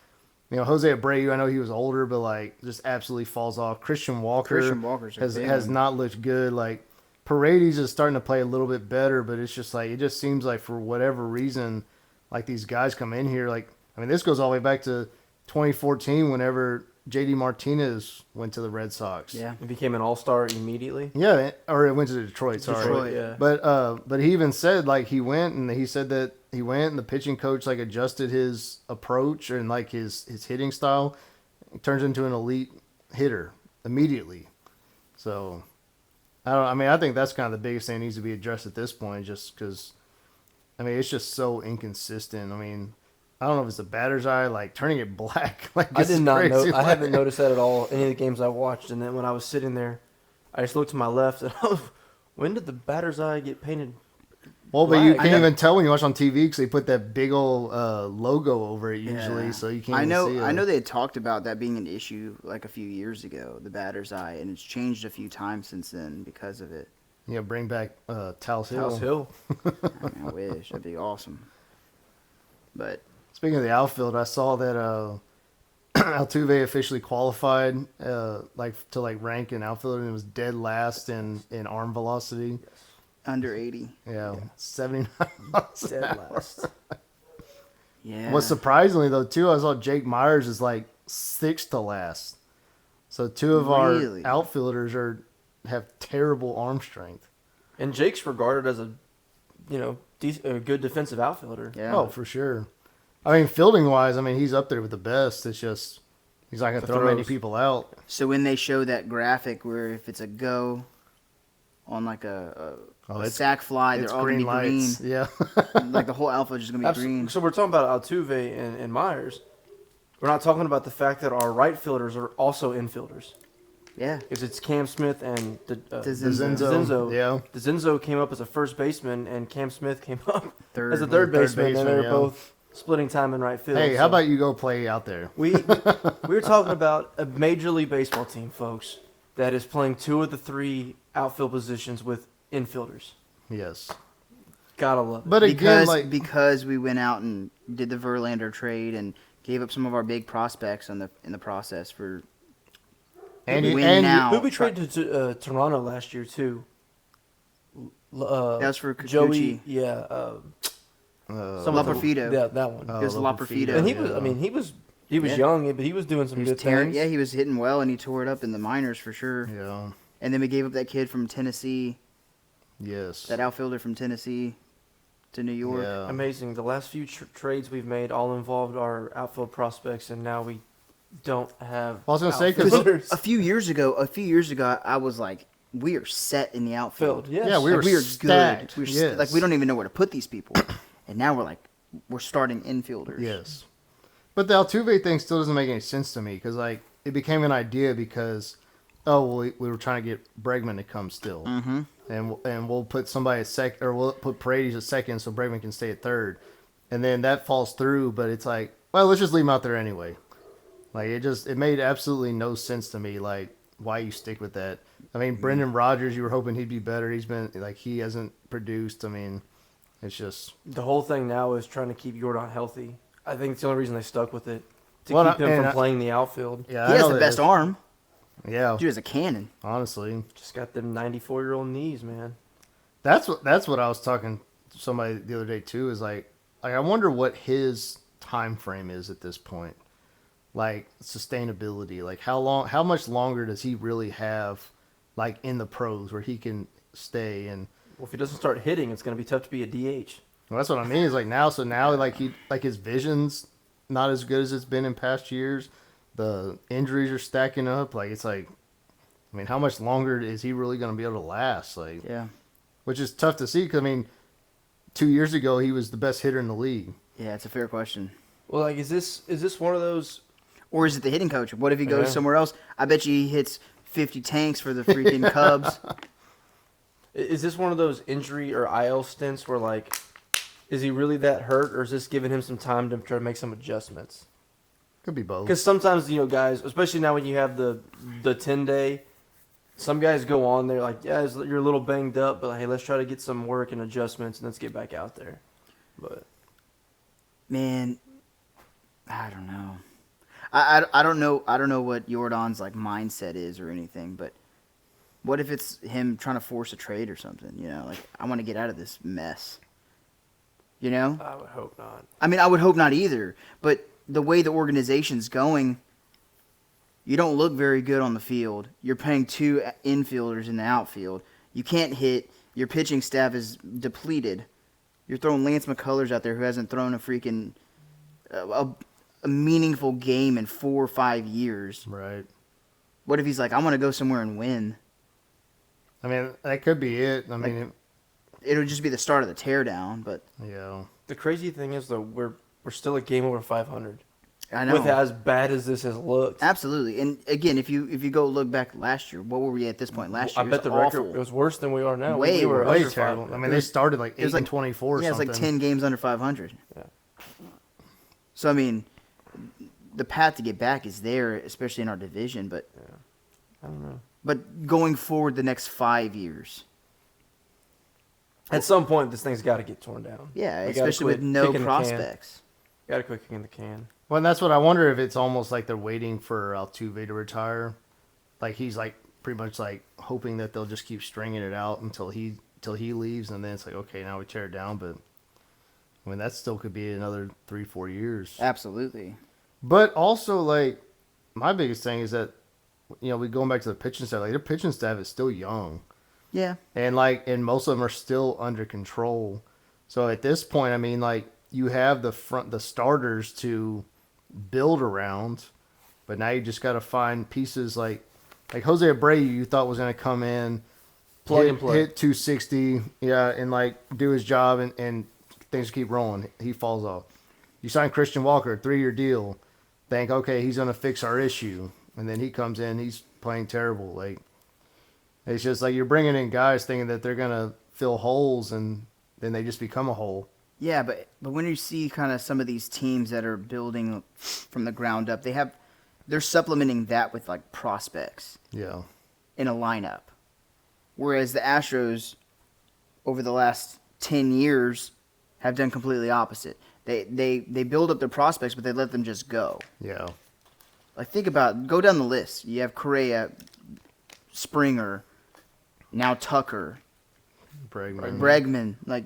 Jose Abreu, I know he was older, but like just absolutely falls off. Christian Walker's has not looked good. Like Paredes is starting to play a little bit better, but it's just like it just seems like for whatever reason, like these guys come in here. Like I mean, this goes all the way back to 2014, whenever JD Martinez went to the Red Sox. Yeah, he became an all-star immediately. Yeah, or it went to Detroit. Sorry, Detroit, yeah. But he even said like he went and he said that. He went and the pitching coach like adjusted his approach and like his hitting style. He turns into an elite hitter immediately. So I think that's kind of the biggest thing that needs to be addressed at this point, just because I mean it's just so inconsistent. I mean, I don't know if it's the batter's eye, like turning it black. Like I did not know. I haven't noticed that at all. Any of the games I watched, and then when I was sitting there, I just looked to my left and when did the batter's eye get painted? Well, but you can't even tell when you watch on TV because they put that big old logo over it usually, so you can't even see it. I know they had talked about that being an issue like a few years ago, the batter's eye, and it's changed a few times since then because of it. Yeah, bring back Taos Hill. Taos Hill. I wish. That'd be awesome. But speaking of the outfield, I saw that Altuve officially qualified to rank an outfielder and it was dead last in arm velocity. Under 80. Yeah. 79 miles an hour. Last. Yeah. What's surprisingly, though, too, I saw Jake Myers is like 6th to last. So two of our outfielders have terrible arm strength. And Jake's regarded as a good defensive outfielder. Yeah. Oh, for sure. I mean, fielding-wise, I mean, he's up there with the best. It's just he's not going to throw many people out. So when they show that graphic where if it's a go on like a sack fly, they're all going to be green. Yeah. Like the whole outfield is just going to be green. So we're talking about Altuve and Myers. We're not talking about the fact that our right fielders are also infielders. Yeah. Because it's Cam Smith and Dezenzo. Yeah. Dezenzo came up as a first baseman, and Cam Smith came up as a third third baseman, and they're yeah. both splitting time in right field. Hey, how about you go play out there? We were talking about a Major League Baseball team, folks, that is playing 2 of the 3 outfield positions with infielders. Yes. Gotta love it. But because we went out and did the Verlander trade and gave up some of our big prospects in the process for who we traded to Toronto last year too. That was for Kikuchi. Joey, yeah. Loperfido. Yeah, that one. It was Loperfido. And he was. I mean, he was young, but he was doing some good things. Yeah, he was hitting well, and he tore it up in the minors for sure. Yeah. And then we gave up that kid from Tennessee. Yes. That outfielder from Tennessee to New York. Yeah. Amazing. The last few trades we've made all involved our outfield prospects, and now we don't have. I was going to say because a few years ago, I was like, we are set in the outfield. Yes. Yeah, we are stacked. Good. Like we don't even know where to put these people, and now we're starting infielders. Yes. But the Altuve thing still doesn't make any sense to me because like it became an idea because we were trying to get Bregman to come still. Mm-hmm. And we'll put somebody at second, or we'll put Paredes at second so Bregman can stay at third. And then that falls through, but it's like, well, let's just leave him out there anyway. Like, it made absolutely no sense to me, like, why you stick with that. I mean, Brendan Rodgers, you were hoping he'd be better. He hasn't produced. I mean, it's just. The whole thing now is trying to keep Jordan healthy. I think it's the only reason they stuck with it. To keep him from playing the outfield. Yeah, he has the best arm. Yeah. Dude has a cannon. Honestly. Just got them 94-year-old knees, man. That's what I was talking to somebody the other day too, is like I wonder what his time frame is at this point. Like sustainability. Like how much longer does he really have like in the pros where he can stay and Well, if he doesn't start hitting, it's going to be tough to be a DH. Well, that's what I mean. Is like now, like his vision's not as good as it's been in past years. The injuries are stacking up. Like it's like, I mean, how much longer is he really going to be able to last? Like, Yeah. which is tough to see. Because I mean, 2 years ago he was the best hitter in the league. Yeah, it's a fair question. Well, like, is this one of those? Or is it the hitting coach? What if he goes somewhere else? I bet you he hits 50 tanks for the freaking Cubs. Is this one of those injury or IL stints where, like, is he really that hurt, or is this giving him some time to try to make some adjustments? Could be both. Because sometimes, guys, especially now when you have the 10-day, some guys go on there like, yeah, you're a little banged up, but hey, let's try to get some work and adjustments, and let's get back out there. But Man, I don't know. I don't know. I don't know what Jordan's like mindset is or anything, but what if it's him trying to force a trade or something? Like I want to get out of this mess. I would hope not. I mean, I would hope not either. But the way the organization's going, you don't look very good on the field. You're paying 2 infielders in the outfield. You can't hit. Your pitching staff is depleted. You're throwing Lance McCullers out there who hasn't thrown a freaking a meaningful game in 4 or 5 years. Right. What if he's like, I want to go somewhere and win? I mean, that could be it. I mean, It'll just be the start of the teardown. But yeah. The crazy thing is, though, we're still a game over 500. I know. With as bad as this has looked. Absolutely. And again, if you go look back last year, what were we at this point last year? I bet the record was worse than we are now. Way we were worse. under Terrible. 500. I mean, they started like 8 and 24 or yeah, something. it's like 10 games under 500. Yeah. So, I mean, the path to get back is there, especially in our division. But Yeah. I don't know. But going forward the next 5 years. At some point, this thing's got to get torn down. Yeah, We gotta especially with quit no kicking the can. prospects. Got to quit kicking the can. Well, and that's what I wonder if it's almost like they're waiting for Altuve to retire. Like he's like pretty much like hoping that they'll just keep stringing it out until he leaves, and then it's like, okay, now we tear it down. But I mean, that still could be another 3-4 years. Absolutely. But also, like, my biggest thing is that we going back to the pitching staff. Like their pitching staff is still young. Yeah. And most of them are still under control. So at this point, I mean, like you have the starters to build around, but now you just got to find pieces like Jose Abreu. You thought was going to come in, and play, hit 260, yeah, and like do his job, and things keep rolling. He falls off. You sign Christian Walker, 3-year deal. Think, okay, he's going to fix our issue, and then he comes in, he's playing terrible. Like. It's just like you're bringing in guys thinking that they're going to fill holes, and then they just become a hole. Yeah, but when you see kind of some of these teams that are building from the ground up, they're supplementing that with like prospects. Yeah. In a lineup. Whereas the Astros over the last 10 years have done completely opposite. They build up their prospects, but they let them just go. Yeah. Like go down the list. You have Correa, Springer, now Tucker, Bregman. Like,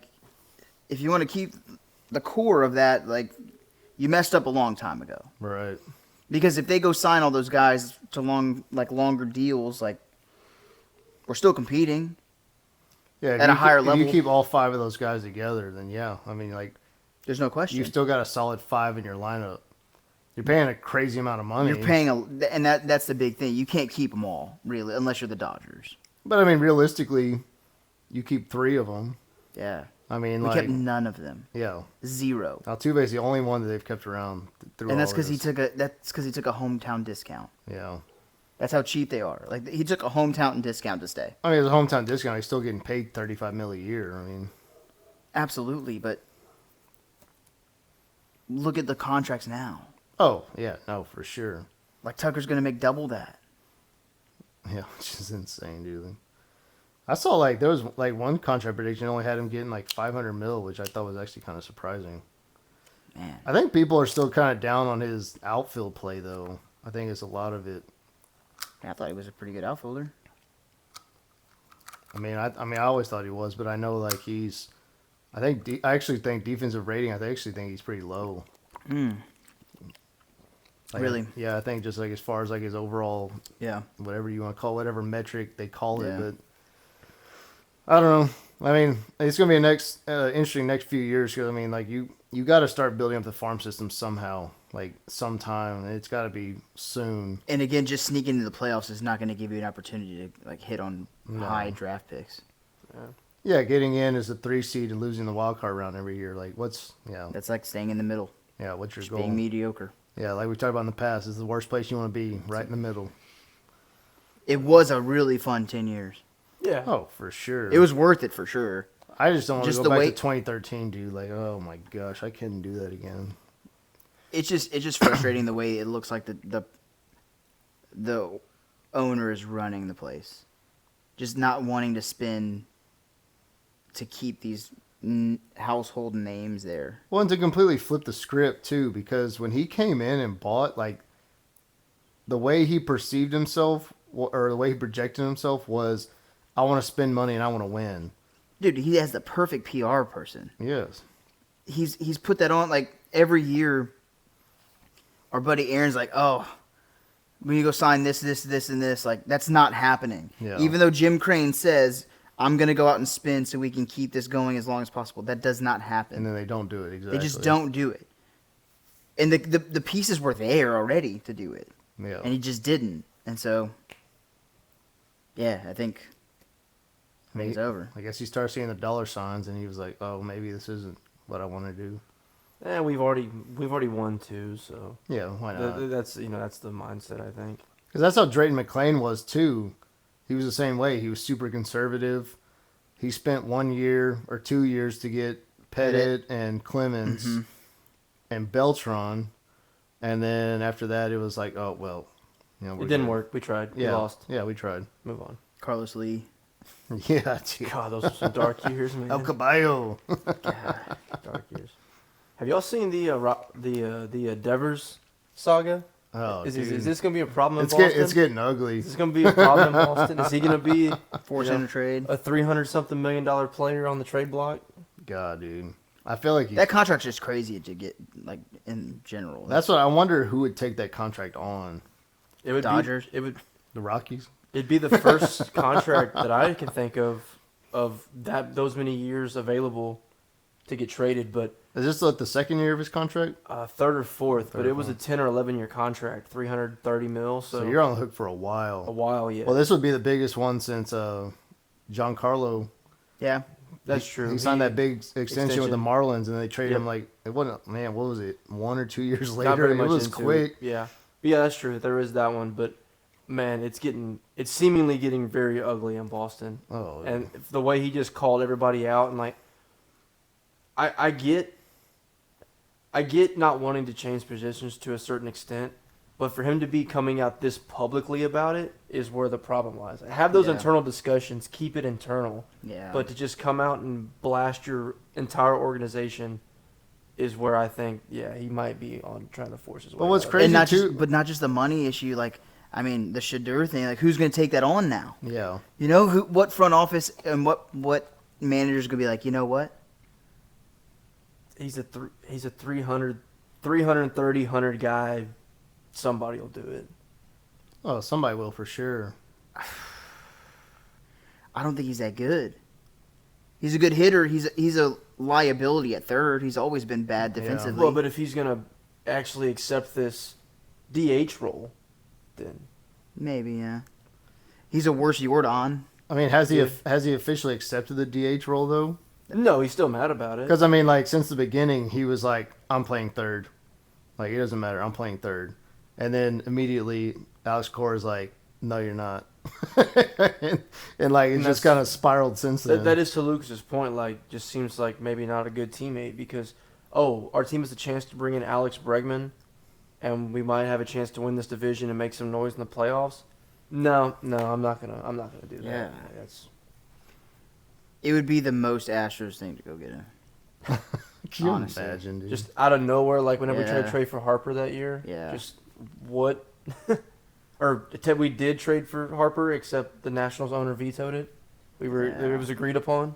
if you want to keep the core of that, like, you messed up a long time ago. Right. Because if they go sign all those guys to longer deals, like, we're still competing. Yeah. At a higher level. If you keep all 5 of those guys together, then yeah. I mean, like, there's no question. You've still got a solid 5 in your lineup. You're paying a crazy amount of money. You're paying and that's the big thing. You can't keep them all, really, unless you're the Dodgers. But I mean, realistically, you keep 3 of them. Yeah. I mean, we kept none of them. Yeah. 0. Altuve's the only one that they've kept around through. And that's because he took a hometown discount. Yeah. That's how cheap they are. Like he took a hometown discount to stay. I mean, as a hometown discount, he's still getting paid $35 million a year. I mean, absolutely, but look at the contracts now. Oh yeah, no, for sure. Like Tucker's gonna make double that. Yeah, which is insane, dude. I saw like there was like one contract prediction only had him getting like $500 million, which I thought was actually kind of surprising. Man, I think people are still kind of down on his outfield play, though. I think it's a lot of it. I thought he was a pretty good outfielder. I mean, I always thought he was, but I know like he's. I actually think defensive rating. I actually think he's pretty low. Like, really? Yeah, I think just like as far as like his overall. Yeah. Whatever you want to call whatever metric they call it, Yeah. but I don't know. I mean, it's going to be a next interesting next few years because I mean, like you got to start building up the farm system somehow, like sometime. It's got to be soon. And again, just sneaking into the playoffs is not going to give you an opportunity to like hit on high draft picks. Yeah, getting in as a 3 seed and losing the wild card round every year. Like, That's like staying in the middle. Yeah, what's your Just goal? being mediocre. Yeah, like we talked about in the past, is the worst place you want to be, right in the middle. It was a really fun 10 years. Yeah. Oh, for sure. It was worth it for sure. I just don't want to Just go the back way- to 2013, dude. Like, oh my gosh, I couldn't do that again. It's just frustrating the way it looks like the owner is running the place, just not wanting to spend to keep these household names there. Well, and to completely flip the script too, because when he came in and bought, like, the way he perceived himself or the way he projected himself was, I want to spend money and I want to win. Dude, he has the perfect PR person. Yes. He's put that on like every year. Our buddy Aaron's like, oh, we need to go sign this, and this. Like, that's not happening. Yeah. Even though Jim Crane says, I'm going to go out and spend so we can keep this going as long as possible. That does not happen. And then they don't do it, exactly. They just don't do it. And the pieces were there already to do it. Yeah. And he just didn't. And so, yeah, I think it's over. I guess he started seeing the dollar signs and he was like, oh, maybe this isn't what I want to do. And we've already won 2, so Yeah, why not? that's that's the mindset, I think. Because that's how Drayton McClain was too. He was the same way. He was super conservative. He spent 1 year or 2 years to get Pettit and Clemens and Beltran, and then after that it was like, oh well, It didn't work. We tried. We lost. Yeah, we tried. Move on. Carlos Lee. Yeah, dude. God, those are some dark years, man. El Caballo. God, dark years. Have y'all seen the Devers saga? Oh, is dude. this gonna be a problem in Boston? It's getting ugly. Is this gonna be a problem in Boston? Is he gonna be Force him to trade. a $300-something million player on the trade block? God, dude. I feel like That contract's just crazy to get, like, in general. that's what I wonder who would take that contract on. It would Dodgers? The Rockies? It'd be the first contract that I can think of those many years available to get traded, but Is this like the second year of his contract? third or fourth. But or it was a 10 or 11 year contract, $330 million. So you're on the hook for a a while. while, yeah. Well, this would be the biggest one since Giancarlo. Yeah. That's true. He signed that big extension with the Marlins, and they traded Yep. him like it wasn't. Man, what was it? 1 or 2 years Got later, very it much was into quick. it. Yeah. But yeah, that's true. There is that one, but man, it's seemingly getting very ugly in Boston. Oh, And the way he just called everybody out, and like, I get not wanting to change positions to a certain extent, but for him to be coming out this publicly about it is where the problem lies. Have those Yeah. internal discussions, keep it internal, Yeah. but to just come out and blast your entire organization is where I think, yeah, he might be on trying to force his way. But what's out. crazy and not too? not just the money issue. Like, I mean, the Shadur thing. Like, who's going to take that on now? Yeah, You know, what front office and what manager's going to be like? You know what? He's a 330 guy. Somebody will do it. oh, somebody will for sure. I don't think he's that good. He's a good hitter. He's a liability at third. He's always been bad defensively. Well, but if he's gonna actually accept this DH role, then Maybe, yeah. He's a worse Jordan. I mean, has he Yeah. has he officially accepted the DH role though? no, he's still mad about it. Because I mean, like since the beginning, he was like, "I'm playing third. Like it doesn't matter. I'm playing third." And then immediately, Alex Cora is like, "No, you're not." and like it's just kind of spiraled since then. That is to Lucas's point. Like, just seems like maybe not a good teammate because, our team has a chance to bring in Alex Bregman, and we might have a chance to win this division and make some noise in the playoffs. No, I'm not gonna do that. Yeah. That's It would be the most Astros thing to go get him. Can you honestly. imagine, dude? just out of nowhere. Like whenever we tried Yeah. to trade for Harper that year. Yeah. Just what? Or we did trade for Harper, except the Nationals owner vetoed it. It was agreed upon.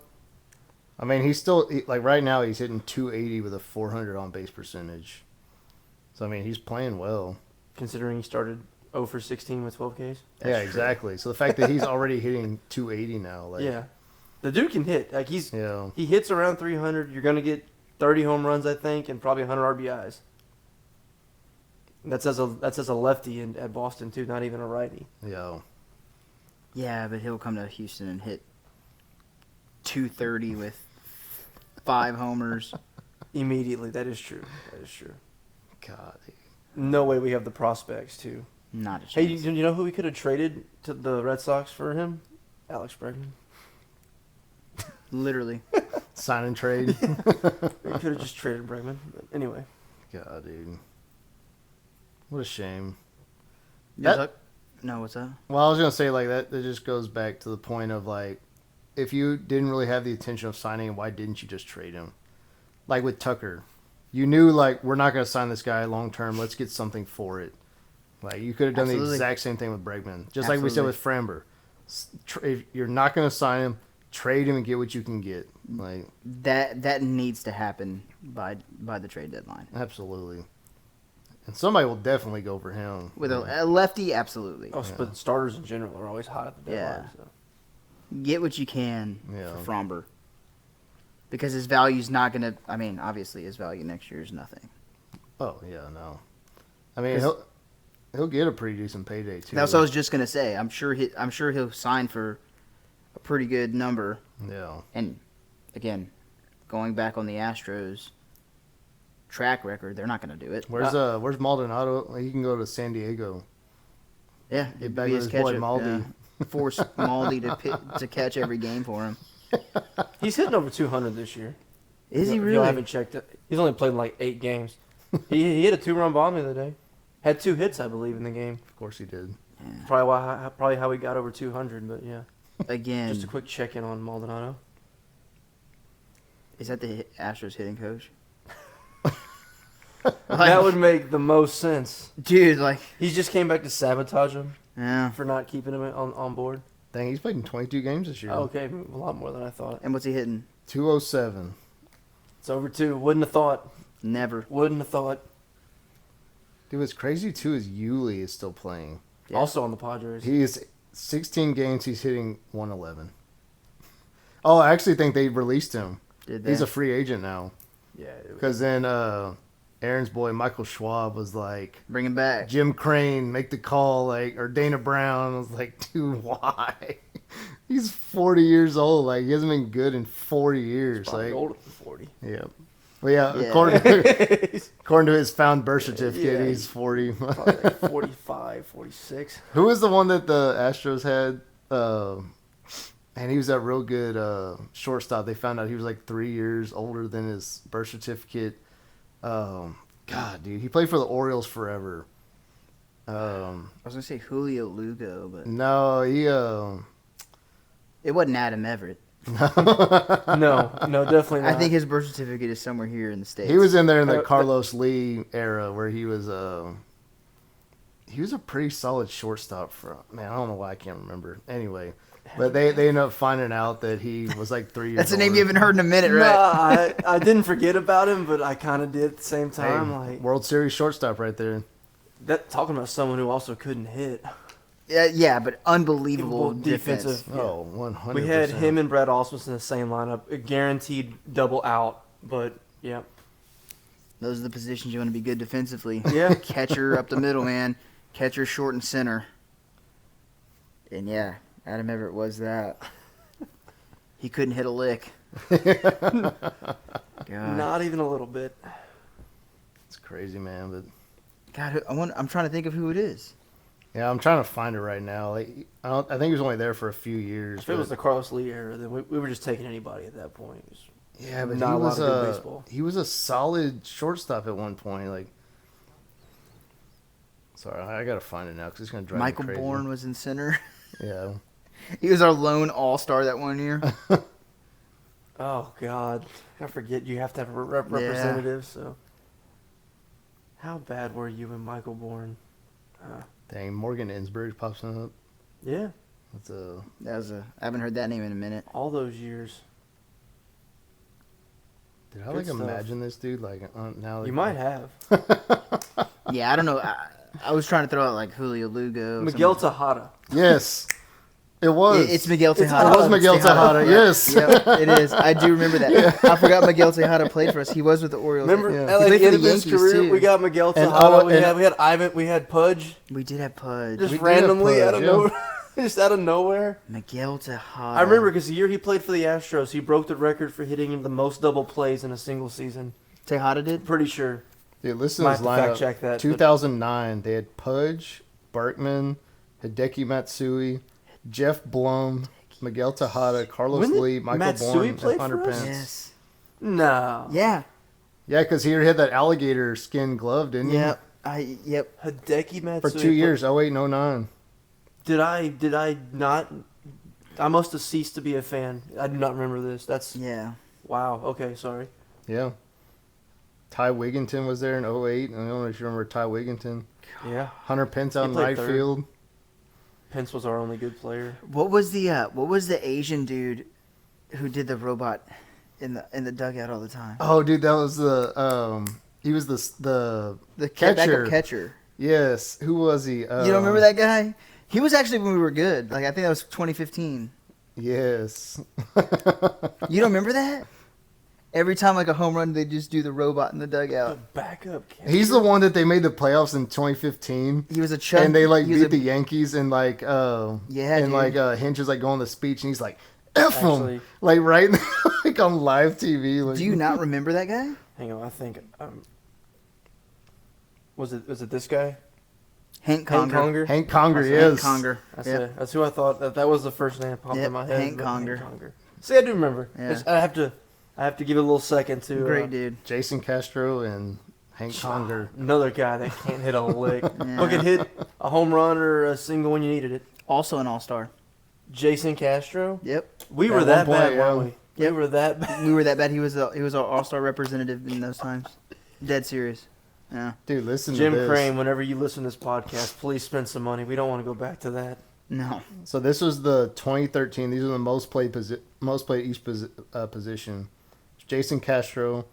I mean, he's still like right now he's hitting 280 with a 400 on base percentage. So I mean, he's playing well. Considering he started 0 for 16 with 12 Ks. Yeah, exactly. So the fact that he's already hitting 280 now, like, Yeah. The dude can hit. Like he hits around 300. You're gonna get 30 home runs, I think, and probably 100 RBIs. That's as a lefty at Boston too, not even a righty. Yeah, but he'll come to Houston and hit 230 with 5 homers immediately. That is true. God. No way we have the prospects to. Not a chance. Hey, you know who we could have traded to the Red Sox for him? Alex Bregman. Literally. Sign and trade. We could have just traded Bregman. But anyway. God, dude. What a shame. No, what's that? Well, I was going to say, like, that just goes back to the point of, like, if you didn't really have the intention of signing him, why didn't you just trade him? Like with Tucker. You knew, like, we're not going to sign this guy long term. Let's get something for it. Like, you could have done the exact same thing with Bregman. Just like we said with Framber. If you're not going to sign him, trade him and get what you can get. Like that needs to happen by the trade deadline. Absolutely. And somebody will definitely go for him. With a lefty, absolutely. Oh, but starters in general are always hot at the deadline. Yeah. So. Get what you can for Framber. Because his value's not going to... I mean, obviously, his value next year is nothing. Oh, yeah, no. I mean, he'll get a pretty decent payday, too. That's what I was just going to say. I'm sure he'll sign for a pretty good number. Yeah. And, again, going back on the Astros track record, they're not going to do it. Where's Maldonado? He can go to San Diego. Yeah. Get back with his boy Maldi. Yeah. Force Maldi to catch every game for him. He's hitting over 200 this year. Is he really? If you haven't checked it. He's only played like 8 games. he hit a 2-run bomb the other day. Had 2 hits, I believe, in the game. Of course he did. Yeah. Probably how he got over 200, but yeah. Again. Just a quick check-in on Maldonado. Is that the Astros hitting coach? That would make the most sense. Dude, like... He just came back to sabotage him for not keeping him on board. Dang, he's played in 22 games this year. Oh, okay, a lot more than I thought. And what's he hitting? 207. It's over 2. Wouldn't have thought. Never. Wouldn't have thought. Dude, what's crazy, too, is Yuli is still playing. Yeah. Also on the Padres. He's 16 games, he's hitting 111. Oh, I actually think they released him. Did they? He's a free agent now. Yeah. Because then Aaron's boy, Michael Schwab, was like... Bring him back. Jim Crane, make the call, like, or Dana Brown was like, dude, why? He's 40 years old. Like, he hasn't been good in 40 years. He's probably like older than 40. Yeah. Well, yeah. According to his found birth certificate, he's 40. Probably like 45, 46. Who was the one that the Astros had? And he was that real good shortstop. They found out he was like 3 years older than his birth certificate. God, dude, he played for the Orioles forever. I was gonna say Julio Lugo, but no, he it wasn't Adam Everett. No, definitely not. I think his birth certificate is somewhere here in the States. He was in there in the Carlos Lee era where he was a pretty solid shortstop for, man, I don't know why I can't remember. Anyway, but they ended up finding out that he was like 3 years That's a name older. you haven't heard in a minute, right? No, I didn't forget about him, but I kind of did at the same time. Hey, like World Series shortstop right there. That talking about someone who also couldn't hit. Yeah, but unbelievable defensive. Oh, 100%. We had him and Brett Ausmus in the same lineup, a guaranteed double out. But yeah, Those are the positions you want to be good defensively. Yeah. Catcher up the middle, man. Catcher short and center. And yeah, Adam Everett was that. He couldn't hit a lick. God. not even a little bit. It's crazy, man. But God, I'm trying to think of who it is. yeah, I'm trying to find it right now. Like, I think he was only there for a few years. If it was the Carlos Lee era, then we were just taking anybody at that point. It was yeah, but not he a was lot of good baseball. he was a solid shortstop at one point. Like, sorry, I gotta find it now because it's gonna drive Michael me crazy. Bourne was in center. Yeah. He was our lone all-star that one year. Oh God, I forget you have to have a representative. So, how bad were you and Michael Bourne? Dang, Morgan Ensberg pops up. Yeah, That's a I haven't heard that name in a minute. all those years. Did I Good like stuff. imagine this dude like now? You might have Yeah, I don't know. I was trying to throw out like Julio Lugo. Miguel Tejada. Yes. It was. It's Miguel Tejada. It was Miguel Tejada. Yes. Yep, it is. I do remember that. I forgot Miguel Tejada played for us. He was with the Orioles. Remember, Yeah. at like He the played end for of the his Yankees, career, too. we got Miguel And Tejada. and- We had Ivan. We had Pudge. We did have Pudge. Just We did randomly have out of Pudge, yeah. nowhere. Just out of nowhere. Miguel Tejada. I remember because the year he played for the Astros, he broke the record for hitting the most double plays in a single season. Tejada did? Pretty sure. Dude, listen Might to have this to fact lineup. check that. 2009, they had Pudge, Berkman, Hideki Matsui, Jeff Blum, Miguel Tejada, Carlos When did Lee, Michael Matsui Bourne, play and Hunter for us? Pence. Yes. No. Yeah. Yeah, because he had that alligator skin glove, didn't he? Yep. Yep. Hideki Matsui. For 2 years, 08 and 09. Did I not? I must have ceased to be a fan. I do not remember this. That's Yeah. wow. Okay, sorry. Yeah. Ty Wigginton was there in 08. I don't know if you remember Ty Wigginton. Yeah. Hunter Pence out He in played right third. field. Pence was our only good player. What was the Asian dude who did the robot in the dugout all the time? Oh, dude, that was he was the The catcher. backup catcher. Yes. Who was he? You don't remember that guy? He was actually when we were good. Like I think that was 2015. Yes. You don't remember that? Every time like a home run, they just do the robot in the The dugout. backup. Catcher. He's the one that they made the playoffs in 2015. He was a chub. And they like he was beat a- the Yankees and like Yeah, and dude. like Hinch is like going to speech and he's like F him Actually- like right like on live TV. Like, Do you not remember that guy? Hang on, I think. Was it this guy? Hank Hank Conger. Conger. Hank Conger Hank is. Conger. That's Yep. it. That's who I thought. That was the first name that popped Yep, in my head. Hank but Conger. See, I do remember. Yeah. It's- I have to give it a little second to. Great dude. Jason Castro and Hank Conger. Another guy that can't hit a lick. Yeah. Who could hit a home run or a single when you needed it. Also an all-star. Jason Castro. Yep. We At were that one point, bad, yeah. weren't we? Yep. We were that bad. We were that bad. He was our all-star representative in those times. Dead serious. Yeah. Dude, listen Jim to this. Crane, whenever you listen to this podcast, please spend some money. We don't want to go back to that. No. So this was the 2013. These are the most played each position. Jason Castro,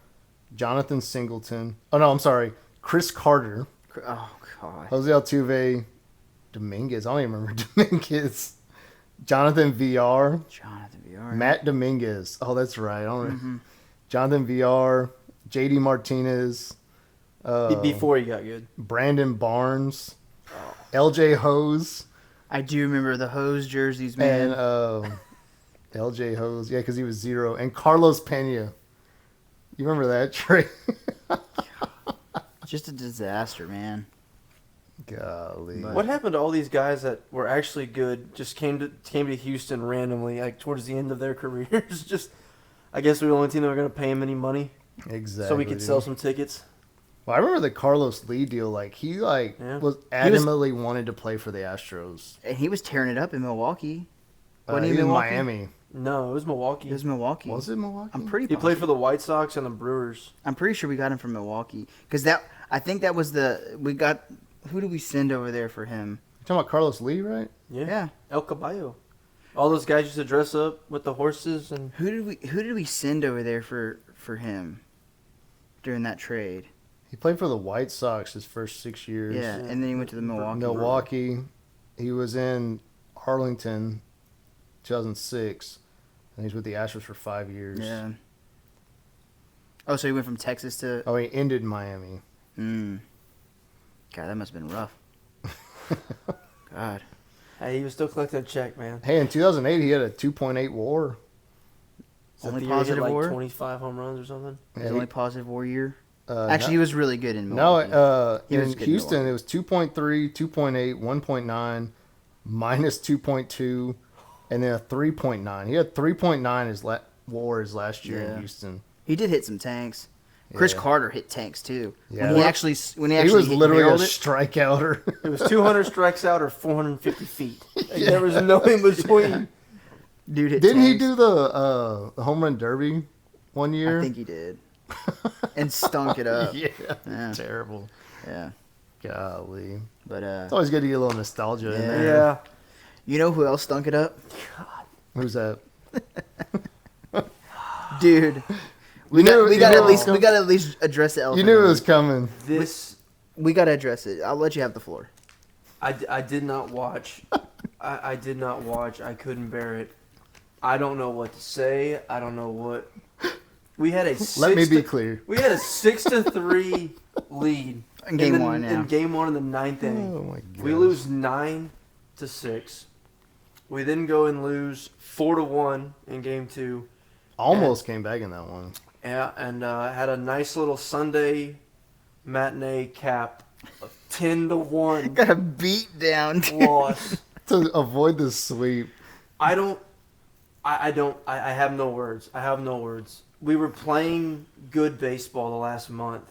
Jonathan Singleton. Oh no, I'm sorry. Chris Carter, Oh God. Jose Altuve, Dominguez. I don't even remember Dominguez. Jonathan VR, Jonathan VR. Matt Dominguez. Oh, that's right. I don't Mhm. Jonathan VR, JD Martinez, Before he got good. Brandon Barnes, LJ Hose, I do remember the hose jerseys, and man. LJ Hose. Yeah, because he was 0. And Carlos Pena. You remember that trade? Just a disaster, man. Golly. But- What happened to all these guys that were actually good? Just came to Houston randomly, like towards the end of their careers. Just, I guess we were the only team that were going to pay him any money, Exactly. so we could sell some tickets. Well, I remember the Carlos Lee deal. Like he Yeah. was adamantly wanted to play for the Astros. And he was tearing it up in Milwaukee. Wasn't he He was in Milwaukee? Miami. No, it was Milwaukee. It was Milwaukee. Was it Milwaukee? I'm pretty. He played for the White Sox and the Brewers. I'm pretty sure we got him from Milwaukee because I think that was we got. Who did we send over there for him? You're talking about Carlos Lee, right? Yeah. El Caballo. All those guys used to dress up with the horses and Who did we send over there for him during that trade? He played for the White Sox his first 6 years. Yeah, and then he went to the Milwaukee. Milwaukee. He was in Arlington, 2006, and he's with the Astros for 5 years. Yeah. Oh, so he went from Texas to. Oh, he ended in Miami. God, that must have been rough. God. hey, he was still collecting a check, man. Hey, in 2008, he had a 2.8 WAR. Is that Only the year he hit, positive like WAR? 25 home runs or something? His Yeah, only positive war year. no- Actually, he was really good in No, Milwaukee. He was in good in Houston, Milwaukee. it was 2.3, 2.8, 1.9, minus 2.2, and then a 3.9. He had 3.9 as WAR his last year Yeah. in Houston. He did hit some tanks. Chris Yeah. Carter hit tanks too. Yeah. When he actually He was literally a barreled it. strikeouter. It was 200 strikes out or 450 feet. Like, there was no in between. Dude hit Didn't he tanks. do the home run derby one year? I think he did. And stunk it up. Yeah, Yeah. terrible. Yeah. Golly. But It's always good to get a little nostalgia in Yeah. there. Yeah. you know who else stunk it up? Who's that? Dude. We You knew- got you to knew at it least was we got to at least address the elephant. You knew in it the was room. coming. This We got to address it. I'll let you have the floor. I did not watch. I did not watch. I couldn't bear it. I don't know what to say. I don't know what. We had a Let me be clear. We had a 6-3 lead In game one, yeah. In game one in the ninth inning. Oh my god. We lose 9-6. We then go and lose 4-1 in game two. Almost came back in that one. Yeah, and had a nice little Sunday matinee cap of 10-1 Got a beat down. loss. To avoid the sweep. I have no words. I have no words. We were playing good baseball the last month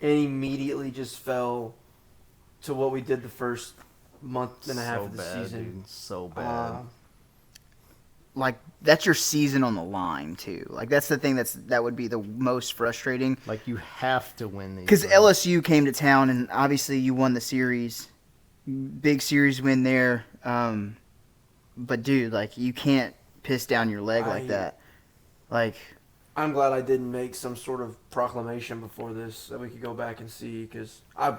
and immediately just fell to what we did the first month and a half of the season. Dude. So bad. Like, that's your season on the line, too. Like, that's the thing that would be the most frustrating. Like, you have to win these. Because LSU came to town, and obviously you won the series. Big series win there. But, dude, like, you can't piss down your leg like that. Like, I'm glad I didn't make some sort of proclamation before this that we could go back and see, because I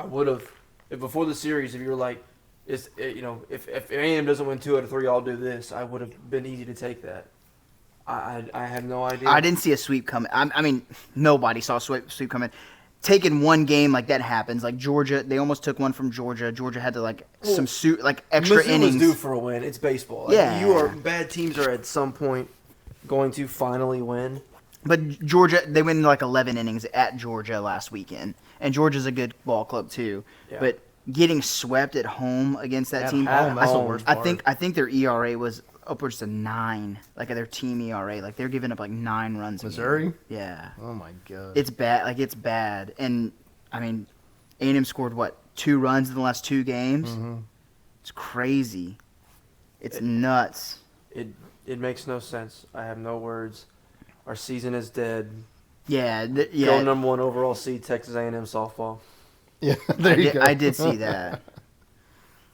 would have, before the series, if you were like, if A&M doesn't win 2 out of 3, I'll do this, I would have been easy to take that. I have no idea. I didn't see a sweep coming. I mean, nobody saw a sweep coming. Taking one game, like, that happens. Like, Georgia, they almost took one from Georgia. Georgia had to, like, extra Missoula's innings. due for a win. It's baseball. Like, Yeah. Bad teams are at some point going to finally win. But Georgia, they went like 11 innings at Georgia last weekend. And Georgia's a good ball club, too. Yeah. But getting swept at home against that team, that's the worst part. I think their ERA was upwards to 9, like their team ERA. Like, they're giving up like 9 runs. Missouri? Yeah. Oh my god. It's bad. Like, it's bad. And, I mean, A&M scored, 2 runs in the last 2 games? Mm-hmm. It's crazy. It's nuts. It makes no sense. I have no words. Our season is dead. Yeah. Go number 1 overall seed, Texas A&M softball. Yeah, there you go. I did see that.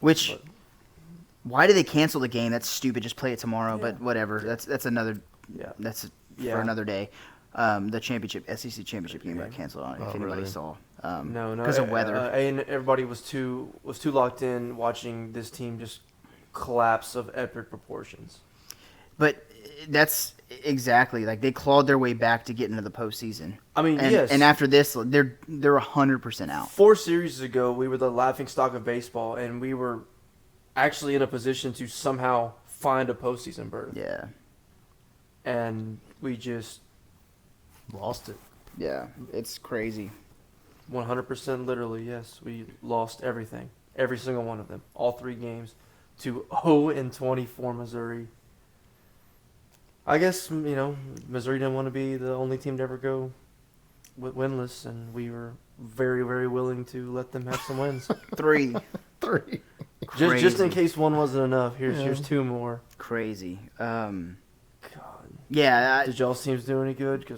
Why did they cancel the game? That's stupid. Just play it tomorrow. Yeah. But whatever. That's another. Yeah. That's for another day. The SEC championship game got canceled on. If anybody saw. No. Because of weather. And everybody was too locked in watching this team just collapse of epic proportions. But that's exactly, like, they clawed their way back to get into the postseason. I mean, yes. And after this, they're 100% out. 4 series ago, we were the laughingstock of baseball, and we were actually in a position to somehow find a postseason berth. Yeah. And we just lost it. Yeah, it's crazy. 100% literally, yes. We lost everything. Every single one of them. All 3 games to 0-24 Missouri. I guess, Missouri didn't want to be the only team to ever go winless, and we were very, very willing to let them have some wins. 3. Just in case one wasn't enough, here's 2 more. Crazy. God. Yeah. Did y'all's teams do any good?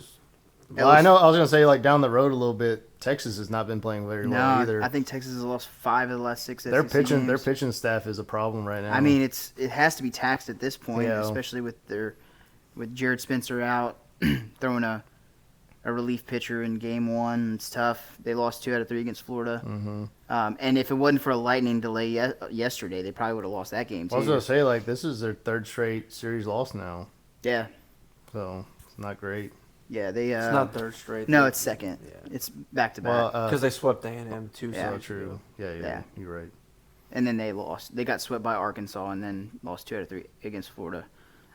Well, I know. I was gonna say, like, down the road a little bit, Texas has not been playing very well either. I think Texas has lost 5 of the last 6 Their SEC games. Their pitching staff is a problem right now. I mean, it has to be taxed at this point, especially with Jared Spencer out, throwing a relief pitcher in game 1. It's tough. They lost 2 out of 3 against Florida. Mm-hmm. And if it wasn't for a lightning delay yesterday, they probably would have lost that game too. I was gonna say, like, this is their 3rd straight series loss now. Yeah. So it's not great. Yeah, it's not 3rd straight. No, it's 2nd. Yeah. It's back to back. Because they swept A&M too. Yeah. So true. Yeah. You're right. And then they lost. They got swept by Arkansas and then lost 2 out of 3 against Florida.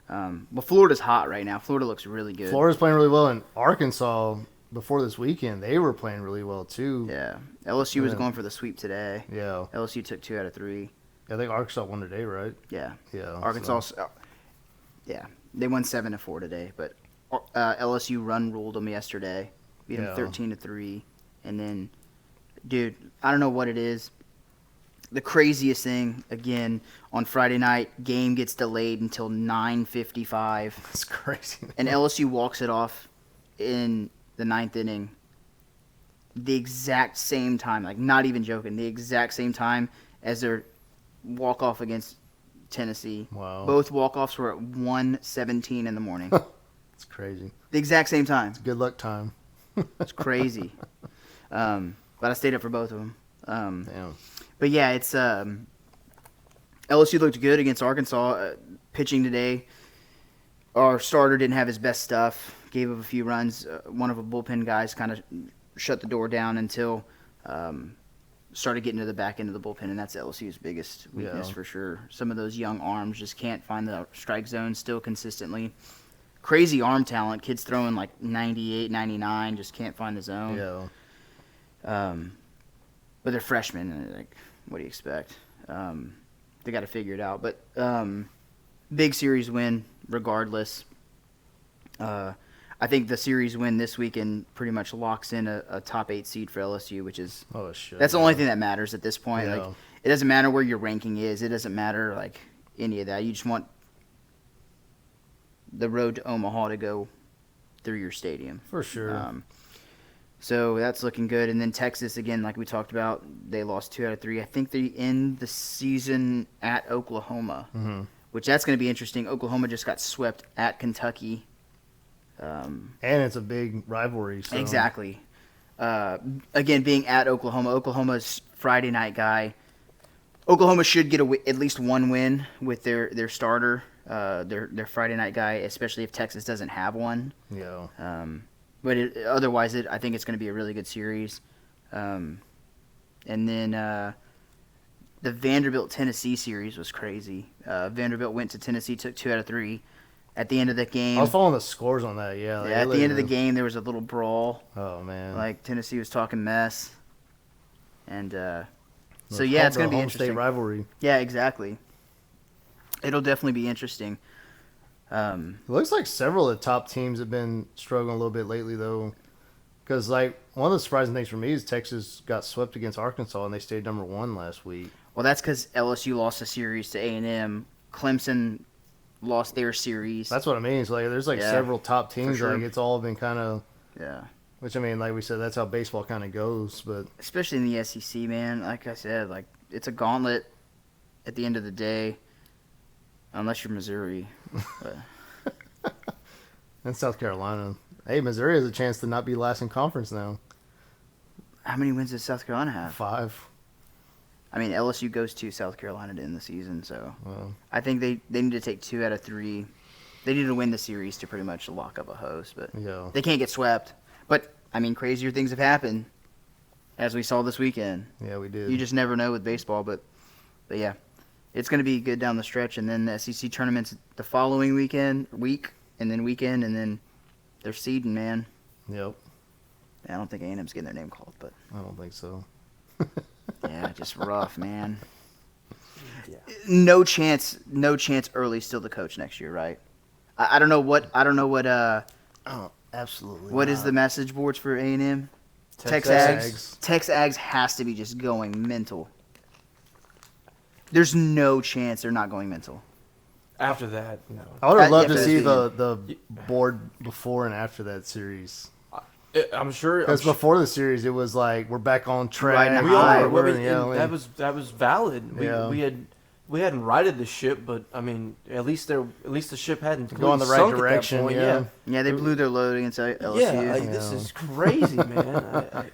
But Florida's hot right now. Florida looks really good. Florida's playing really well, and Arkansas before this weekend they were playing really well too. Yeah, LSU was going for the sweep today. Yeah, LSU took 2 out of 3. I think Arkansas won today, right? Yeah. Arkansas. So. Yeah, they won 7-4 today, but LSU run ruled them yesterday, beat them 13-3, and then, dude, I don't know what it is. The craziest thing, again, on Friday night, game gets delayed until 9:55. That's crazy. And LSU walks it off in the 9th inning. The exact same time, like, not even joking, the exact same time as their walk-off against Tennessee. Wow. Both walk-offs were at 1:17 in the morning. It's crazy. The exact same time. It's good luck time. It's crazy. But I stayed up for both of them. Damn. But yeah, it's LSU looked good against Arkansas. Pitching today, our starter didn't have his best stuff. Gave up a few runs. One of the bullpen guys kind of shut the door down until started getting to the back end of the bullpen, and that's LSU's biggest weakness for sure. Some of those young arms just can't find the strike zone still consistently. Crazy arm talent. Kids throwing like 98, 99, just can't find the zone. Yeah. But they're freshmen, and like, what do you expect? They got to figure it out. But big series win regardless. I think the series win this weekend pretty much locks in a top 8 seed for LSU, which is that's the only thing that matters at this point. Yeah. Like, it doesn't matter where your ranking is. It doesn't matter like any of that. You just want the road to Omaha to go through your stadium. For sure. So that's looking good. And then Texas, again, like we talked about, they lost 2 out of 3. I think they end the season at Oklahoma, which that's going to be interesting. Oklahoma just got swept at Kentucky. And it's a big rivalry. So. Exactly. Again, being at Oklahoma, Oklahoma's Friday night guy. Oklahoma should get at least one win with their starter, their Friday night guy, especially if Texas doesn't have one. Yeah. But otherwise, I think it's going to be a really good series. And then the Vanderbilt-Tennessee series was crazy. Vanderbilt went to Tennessee, took 2 out of 3. At the end of the game... I was following the scores on that, yeah. Like, at the end of the game, there was a little brawl. Oh, man. Like, Tennessee was talking mess. And so, yeah, it's going to be interesting. State rivalry. Yeah, exactly. It'll definitely be interesting. It looks like several of the top teams have been struggling a little bit lately, though. Because, like, one of the surprising things for me is Texas got swept against Arkansas, and they stayed number 1 last week. Well, that's because LSU lost a series to A&M. Clemson lost their series. That's what I mean. It's like there's several top teams. Sure. Like it's all been kind of yeah. Which I mean, like we said, that's how baseball kind of goes. But especially in the SEC, man. Like I said, like it's a gauntlet at the end of the day. Unless you're Missouri. And South Carolina. Hey, Missouri has a chance to not be last in conference now. How many wins does South Carolina have? 5. I mean, LSU goes to South Carolina to end the season, so Well, I think they need to take 2 out of 3. They need to win the series to pretty much lock up a host, but yeah. they can't get swept. But, I mean, crazier things have happened, as we saw this weekend. Yeah, we did. You just never know with baseball, but yeah. It's going to be good down the stretch, and then the SEC tournament's the following week, and then they're seeding, man. Yep. I don't think A&M's getting their name called, but I don't think so. yeah, just rough, man. Yeah. No chance early still the coach next year, right? I don't know what Oh, absolutely. what is not. the message boards for A&M? Tex Aggies. Tex Aggs has to be just going mental. There's no chance they're not going mental. After that, no. I would have loved yeah, to see but- the board before and after that series. I'm sure. Because before the series, it was like we're back on track. Riding we high. are. We're- I mean, yeah, that was valid. Yeah. We hadn't righted the ship, but I mean, at least the ship hadn't Go in the right sunk at that direction, point. yeah. Yeah, they blew their load against LSU. Yeah, this is crazy, man.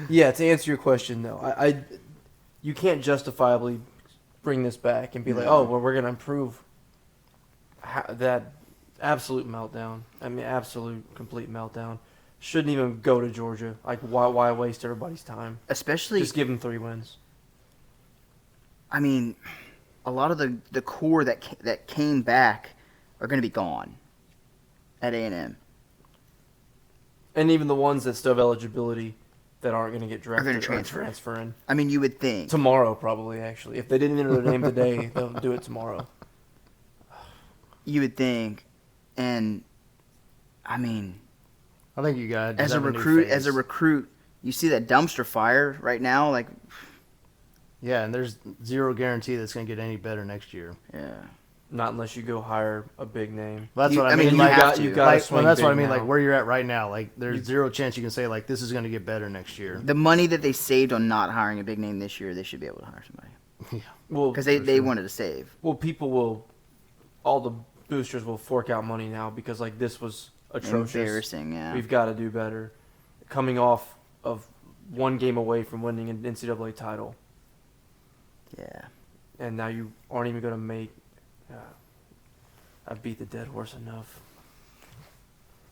Yeah, to answer your question, though, you can't justifiably bring this back and be like, No. oh, well, we're going to improve that absolute meltdown. I mean, absolute, complete meltdown. Shouldn't even go to Georgia. Like, why waste everybody's time? Especially, Just give them 3 wins. I mean, a lot of the core that came back are going to be gone at A&M. And even the ones that still have eligibility that aren't going to get Are gonna drafted transfer in. I mean, you would think. Tomorrow, probably, actually. If they didn't enter their name today, they'll do it tomorrow. You would think, and I mean, I think you got as a recruit, you see that dumpster fire right now. Like, yeah, and there's zero guarantee that's going to get any better next year. yeah, Not unless you go hire a big name. Well, that's You- what I I mean, mean. you Like, have to. You gotta like, swing well, that's what I big mean. now. Like where you're at right now, like there's zero chance you can say like this is going to get better next year. the money that they saved on not hiring a big name this year, they should be able to hire somebody Well, because they wanted to save. well, all the boosters will fork out money now because like this was atrocious. Embarrassing, yeah. We've got to do better. Coming off of 1 game away from winning an NCAA title. Yeah. and now you aren't even going to make. I've beat the dead horse enough.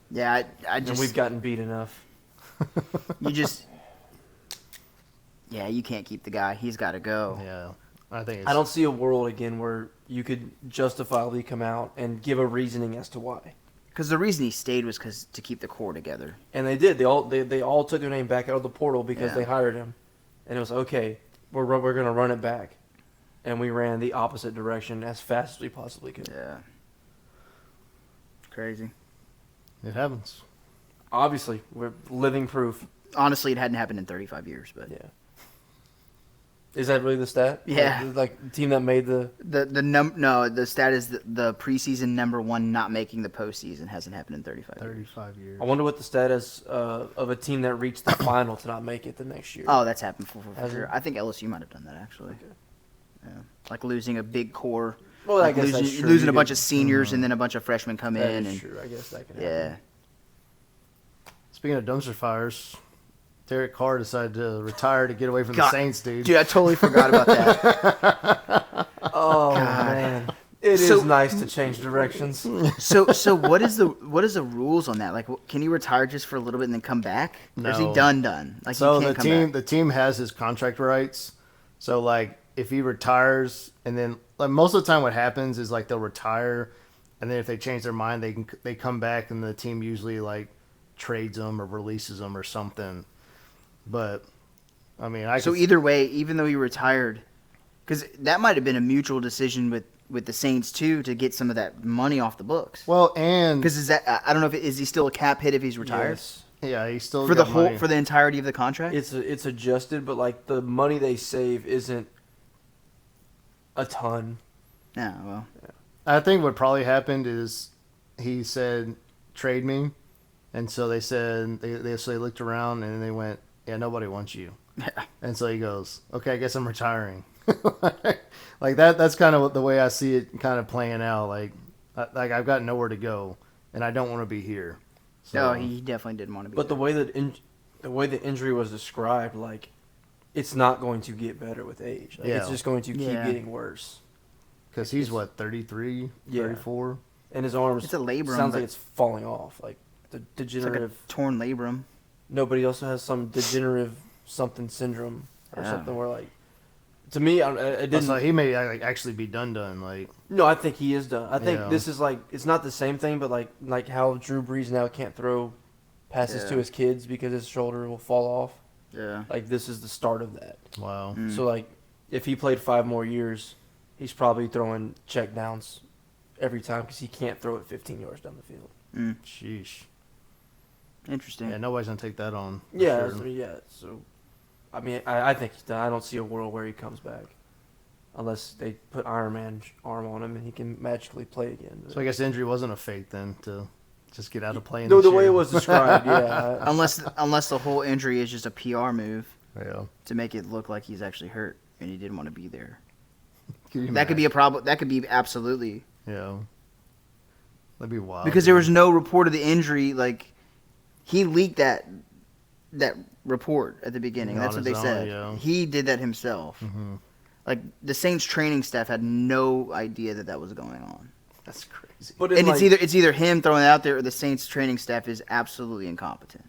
Yeah, I just. And we've gotten beat enough. You just. Yeah, you can't keep the guy. He's got to go. Yeah, I think. I don't see a world again where you could justifiably come out and give a reasoning as to why. Because the reason he stayed was to keep the core together. And they did. They all took their name back out of the portal because they hired him, and it was okay. We're going to run it back, and we ran the opposite direction as fast as we possibly could. Yeah. Crazy. It happens. Obviously, we're living proof. Honestly, it hadn't happened in 35 years, but Yeah. Is that really the stat? Yeah. Like the team that made the the stat is the preseason number one not making the postseason hasn't happened in 35 years. 35 years. I wonder what the stat is of a team that reached the final to not make it the next year. Oh, that's happened for Has sure. it? I think LSU might have done that actually. Okay. Yeah. Like losing a big core. Well, like I guess that's true. losing You a bunch could- of seniors and then a bunch of freshmen come That in. is And true. I guess that could happen. yeah. Speaking of dumpster fires, Derek Carr decided to retire to get away from God, the Saints, dude. Dude, I totally forgot about that. Oh God. man, it is So- nice to change directions. So what is the rules on that? Like, can he retire just for a little bit and then come back? Or is he No. done? Like, So he the can't come back. team has his contract rights. So like if he retires and then like most of the time what happens is like they'll retire and then if they change their mind they come back and the team usually like trades them or releases them or something. But I mean, So either way, even though he retired, because that might have been a mutual decision with the Saints too to get some of that money off the books. well, and Because is that I don't know if is he still a cap hit if he's retired Yes. yeah, he still for the got whole money. for the entirety of the contract? It's adjusted, but like the money they save isn't a ton. Yeah, well, I think what probably happened is he said trade me, and so they said they looked around and they went, yeah, nobody wants you. And so he goes, okay, I guess I'm retiring. Like that's kind of the way I see it kind of playing out. Like I've got nowhere to go and I don't want to be here. So, no, he definitely didn't want to be. But the there. way the injury was described, like it's not going to get better with age. Like, it's Yeah. just going to keep Yeah. getting worse. because he's what, 33, Yeah. 34? And his arms It's a labrum, sounds but- like it's falling off. Like the It's like a degenerative. torn labrum. Nobody also has some degenerative something syndrome or Yeah. something where like. To me, it didn't. So he may like actually be done. Like No, I think he is done. I think Yeah. this is like it's not the same thing, but like how Drew Brees now can't throw passes to Yeah. his kids because his shoulder will fall off. Yeah. Like this is the start of that. wow. Mm. So like if he played 5 more years, he's probably throwing check downs every time because he can't throw it 15 yards down the field. Mm. Sheesh. Interesting. Yeah, nobody's gonna take that on. for Yeah, sure. so, yeah. So I mean, I think he's done. I don't see a world where he comes back unless they put Iron Man's arm on him and he can magically play again. So I guess the injury wasn't a fake then to just get out of playing. No, this the way year. it was described, yeah. Unless the whole injury is just a PR move Yeah. to make it look like he's actually hurt and he didn't want to be there. Can you That could be a imagine? problem. That could be absolutely Yeah. That'd be wild. because there was no report of the injury. Like he leaked that report at the beginning. On That's what his they own, said. yeah. He did that himself. Mm-hmm. Like the Saints training staff had no idea that was going on. That's crazy. But in, And like, it's either him throwing it out there or the Saints training staff is absolutely incompetent,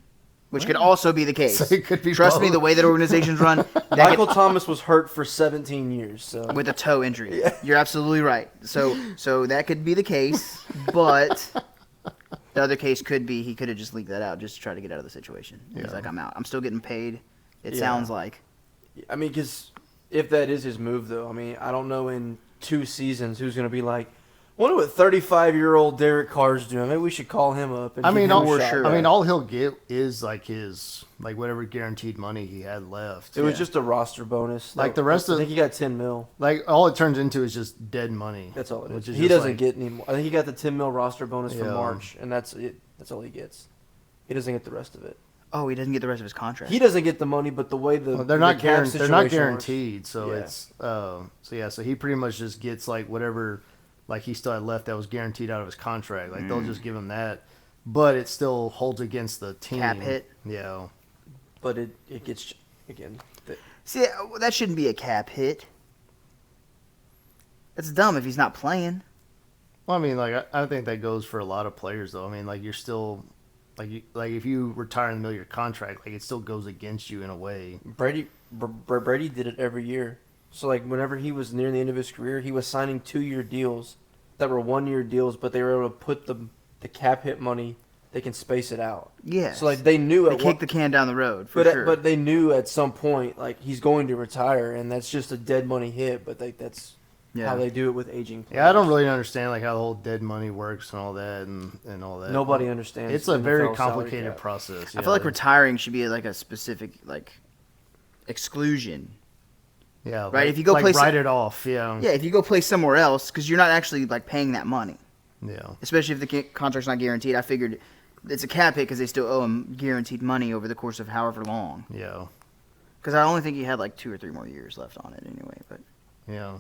which could also be the case. So it could be Trust me, both. the way that organizations run, that Michael Thomas was hurt for 17 years, so with a toe injury. You're absolutely right. So that could be the case, but the other case could be he could have just leaked that out just to try to get out of the situation. He's Yeah. like, I'm out. I'm still getting paid. It Yeah. sounds like. I mean, because if that is his move, though, I mean, I don't know in 2 seasons who's going to be like, wonder what 35-year-old Derek Carr's doing. Maybe we should call him up. And I give mean, him all, a shot. sure. I mean, all he'll get is like his whatever guaranteed money he had left. It was Yeah. just a roster bonus. Like the rest I of- think he got 10 mil. Like all it turns into is just dead money. That's all it is. Which is He just doesn't like- get any more. I think he got the 10 mil roster bonus for Yeah. March, and that's it. That's all he gets. He doesn't get the rest of it. Oh, he doesn't get the rest of his contract. He doesn't get the money, but the way the Well, they're not the cap guaranteed. They're not situation works- guaranteed. So Yeah. it's so he pretty much just gets like whatever like he still had left that was guaranteed out of his contract. Like they'll just give him that, but it still holds against the team. Cap hit. Yeah. But it gets again. See, that shouldn't be a cap hit. That's dumb if he's not playing. Well, I mean, like I think that goes for a lot of players, though. I mean, like you're still, like if you retire in the middle of your contract, like it still goes against you in a way. Brady did it every year. So like whenever he was near the end of his career, he was signing 2-year deals that were 1-year deals, but they were able to put the cap hit money. They can space it out. Yeah. So like they knew they kick the can down the road for sure. But they knew at some point like he's going to retire, and that's just a dead money hit. But that's how they do it with aging players. Yeah, I don't really understand like how the whole dead money works and all that and all that. Nobody understands. It's a very complicated process. I feel like retiring should be like a specific like exclusion. Yeah, right. Like, if you go like play, write it off. Yeah. Yeah, if you go play somewhere else, because you're not actually like paying that money. Yeah. Especially if the contract's not guaranteed. I figured it's a cap hit because they still owe him guaranteed money over the course of however long. Yeah. Because I only think he had like 2 or 3 more years left on it anyway. But yeah.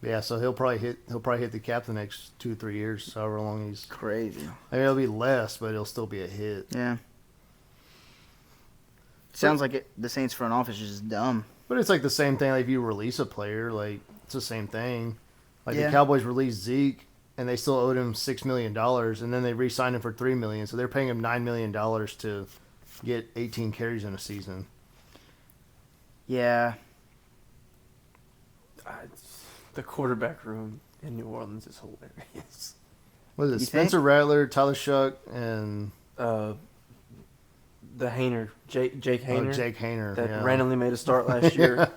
Yeah, so he'll probably hit the cap the next 2 or 3 years, however long he's crazy. I mean, it'll be less, but it'll still be a hit. Yeah. Sounds like the Saints front office is just dumb. But it's like the same thing. Like if you release a player, like it's the same thing. Like the Cowboys released Zeke, and they still owed him $6 million, and then they re-signed him for $3 million. So they're paying him $9 million to get 18 carries in a season. Yeah. The quarterback room in New Orleans is hilarious. What is it? Spencer Rattler, Tyler Shuck, and the Hayner, Jake Hayner. Oh, Jake Hayner. That randomly made a start last year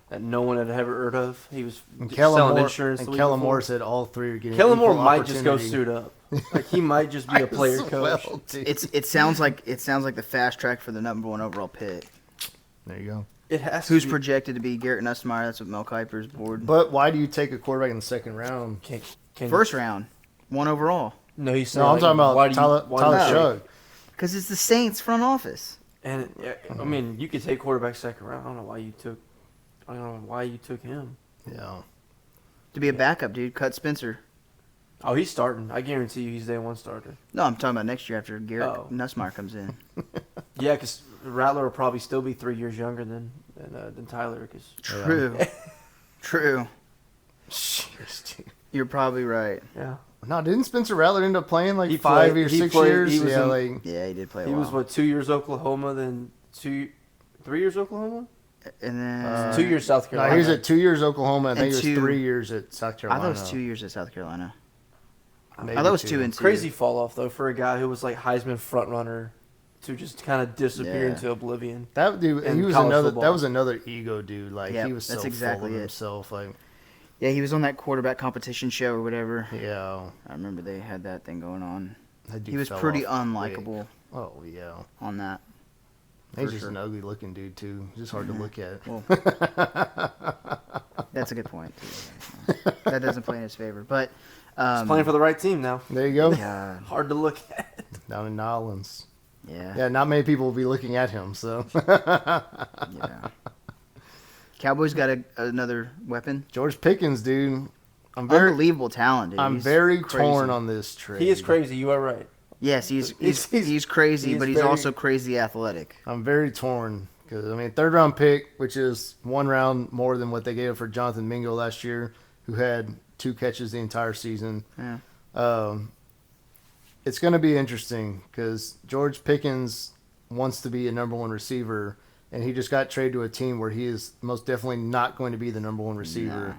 that no one had ever heard of. He was selling insurance. And Kellen Moore said all three are getting Kellen Moore might just go suit up. Like he might just be a player coach. Well, it sounds like the fast track for the #1 overall pick. There you go. It has. Who's projected to be Garrett Nussmeier? That's what Mel Kiper's board. But why do you take a quarterback in the second round? First round, 1 overall. No, I'm talking about Tyler Shuck. Because it's the Saints front office. And I mean, you could take quarterback second round. I don't know why you took him. Yeah. To be a backup, dude. Cut Spencer. Oh, he's starting. I guarantee you, he's day one starter. No, I'm talking about next year after Garrett Nussmeier comes in. Yeah, because Rattler will probably still be 3 years younger than Tyler. True. True. You're probably right. Yeah. No, didn't Spencer Rattler end up playing like 5 or 6 years? He did play. He was 2 years Oklahoma, then 3 years Oklahoma, and then 2 years South Carolina. No, he was at 2 years Oklahoma. I think it was 3 years at South Carolina. I thought it was 2 years at South Carolina. Maybe I thought it was 2 and 2. Crazy fall off though for a guy who was like Heisman front runner to just kind of disappear into oblivion. That dude, he was another. Football. That was another ego dude. Like he was so full of himself. Like. Yeah, he was on that quarterback competition show or whatever. Yeah. I remember they had that thing going on. He was pretty unlikable. Oh, yeah. On that. He's just an ugly looking dude, too. Just hard to look at. Well, that's a good point, too. That doesn't play in his favor. But he's playing for the right team now. There you go. Yeah. Hard to look at. Down in Nolans. Yeah. Yeah, not many people will be looking at him, so. Yeah. Cowboys got another weapon. George Pickens, dude. Unbelievable talent, dude. I'm very torn on this trade. He is crazy. You are right. Yes, he's crazy, but he's also crazy athletic. I'm very torn because I mean, 3rd round pick, which is 1 round more than what they gave for Jonathan Mingo last year, who had 2 catches the entire season. Yeah. It's going to be interesting because George Pickens wants to be a #1 receiver. And he just got traded to a team where he is most definitely not going to be the #1 receiver. Nah.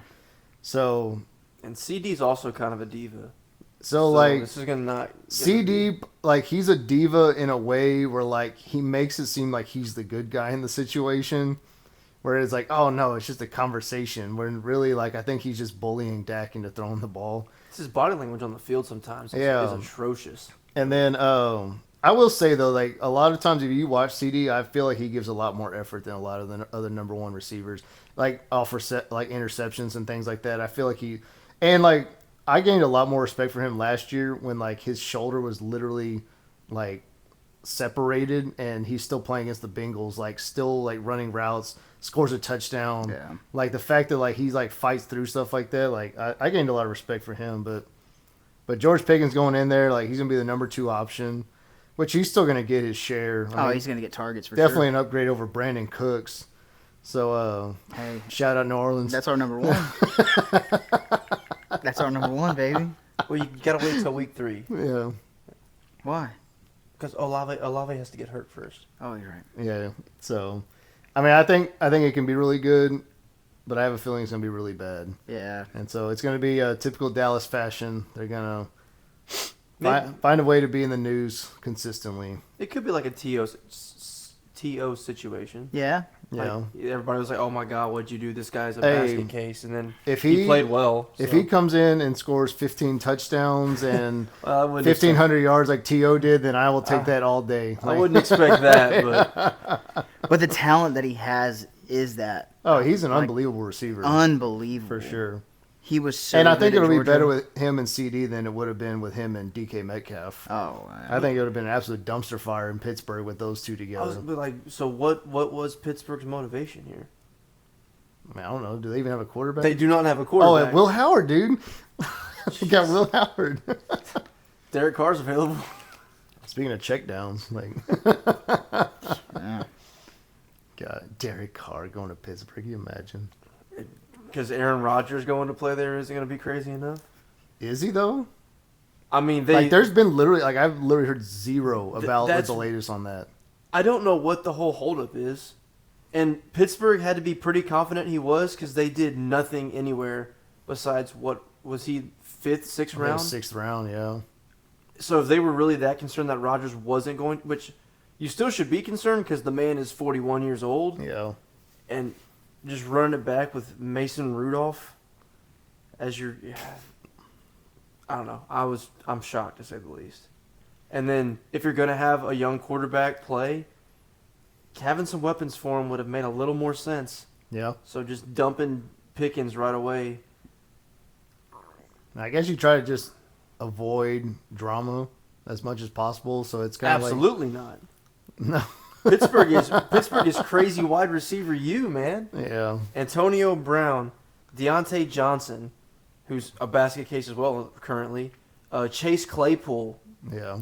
So, and CD's also kind of a diva. So like this is gonna CD, like he's a diva in a way where like he makes it seem like he's the good guy in the situation, where it's like, oh no, it's just a conversation. When really, like I think he's just bullying Dak into throwing the ball. It's his body language on the field sometimes. Is atrocious. And then I will say though, like a lot of times if you watch CD, I feel like he gives a lot more effort than a lot of the other #1 receivers, like offer like interceptions and things like that. I feel like I gained a lot more respect for him last year when like his shoulder was literally like separated and he's still playing against the Bengals, like still like running routes, scores a touchdown. Yeah. Like the fact that like he's like fights through stuff like that, like I gained a lot of respect for him. But George Pickens going in there, like he's gonna be the #2 option. Which he's still going to get his share. I mean, he's going to get targets for definitely an upgrade over Brandon Cooks. So, Hey, shout out New Orleans. that's our number one. That's our number one, baby. Well, you gotta wait till week 3 Yeah. Why? because Olave has to get hurt first. Oh, you're right. Yeah. So, I mean, I think it can be really good, but I have a feeling it's going to be really bad. Yeah. And so it's going to be a typical Dallas fashion. They're going to find a way to be in the news consistently. It could be like a TO situation. Yeah. You Like, know, everybody was like, "Oh my God, what'd you do? This guy's a Hey, basket case." And then if he he played well. if so. he comes in and scores 15 touchdowns and Well, I wouldn't 1,500 yards like T.O. did, then I will take that all day. I wouldn't expect that, but But the talent that he has is that Oh, he's an unbelievable receiver. unbelievable. For sure. He was so And I good think at it'll be Georgia. better with him and CD than it would have been with him and DK Metcalf. Oh, I think it would have been an absolute dumpster fire in Pittsburgh with those two I was together. but like, so what was Pittsburgh's motivation here? I mean, I don't know. Do they even have a quarterback? They do not have a Oh, quarterback. Will Howard, dude. They got Will Howard. Derek Carr's available. Speaking of checkdowns, like, yeah. God, Derek Carr going to Pittsburgh. Can you imagine? Because Aaron Rodgers going to play there isn't going to be crazy enough. Is he though? I mean, Like, there's been literally, like, I've literally heard zero about what's that's- the latest on that. I don't know what the whole holdup is. And Pittsburgh had to be pretty confident he was because they did nothing anywhere besides what was he 5th, 6th round? 6th round, yeah. So if they were really that concerned that Rodgers wasn't going, which you still should be concerned because the man is 41 years old, Yeah. and just running it back with Mason Rudolph as your, I don't know. I'm shocked to say the least. And then if you're going to have a young quarterback play, having some weapons for him would have made a little more sense. Yeah. So just dumping Pickens right away. I guess you try to just avoid drama as much as possible. So it's kind of Absolutely not. No. Pittsburgh is crazy wide receiver you, man. Yeah. Antonio Brown, Deontay Johnson, who's a basket case as well currently. Chase Claypool. Yeah.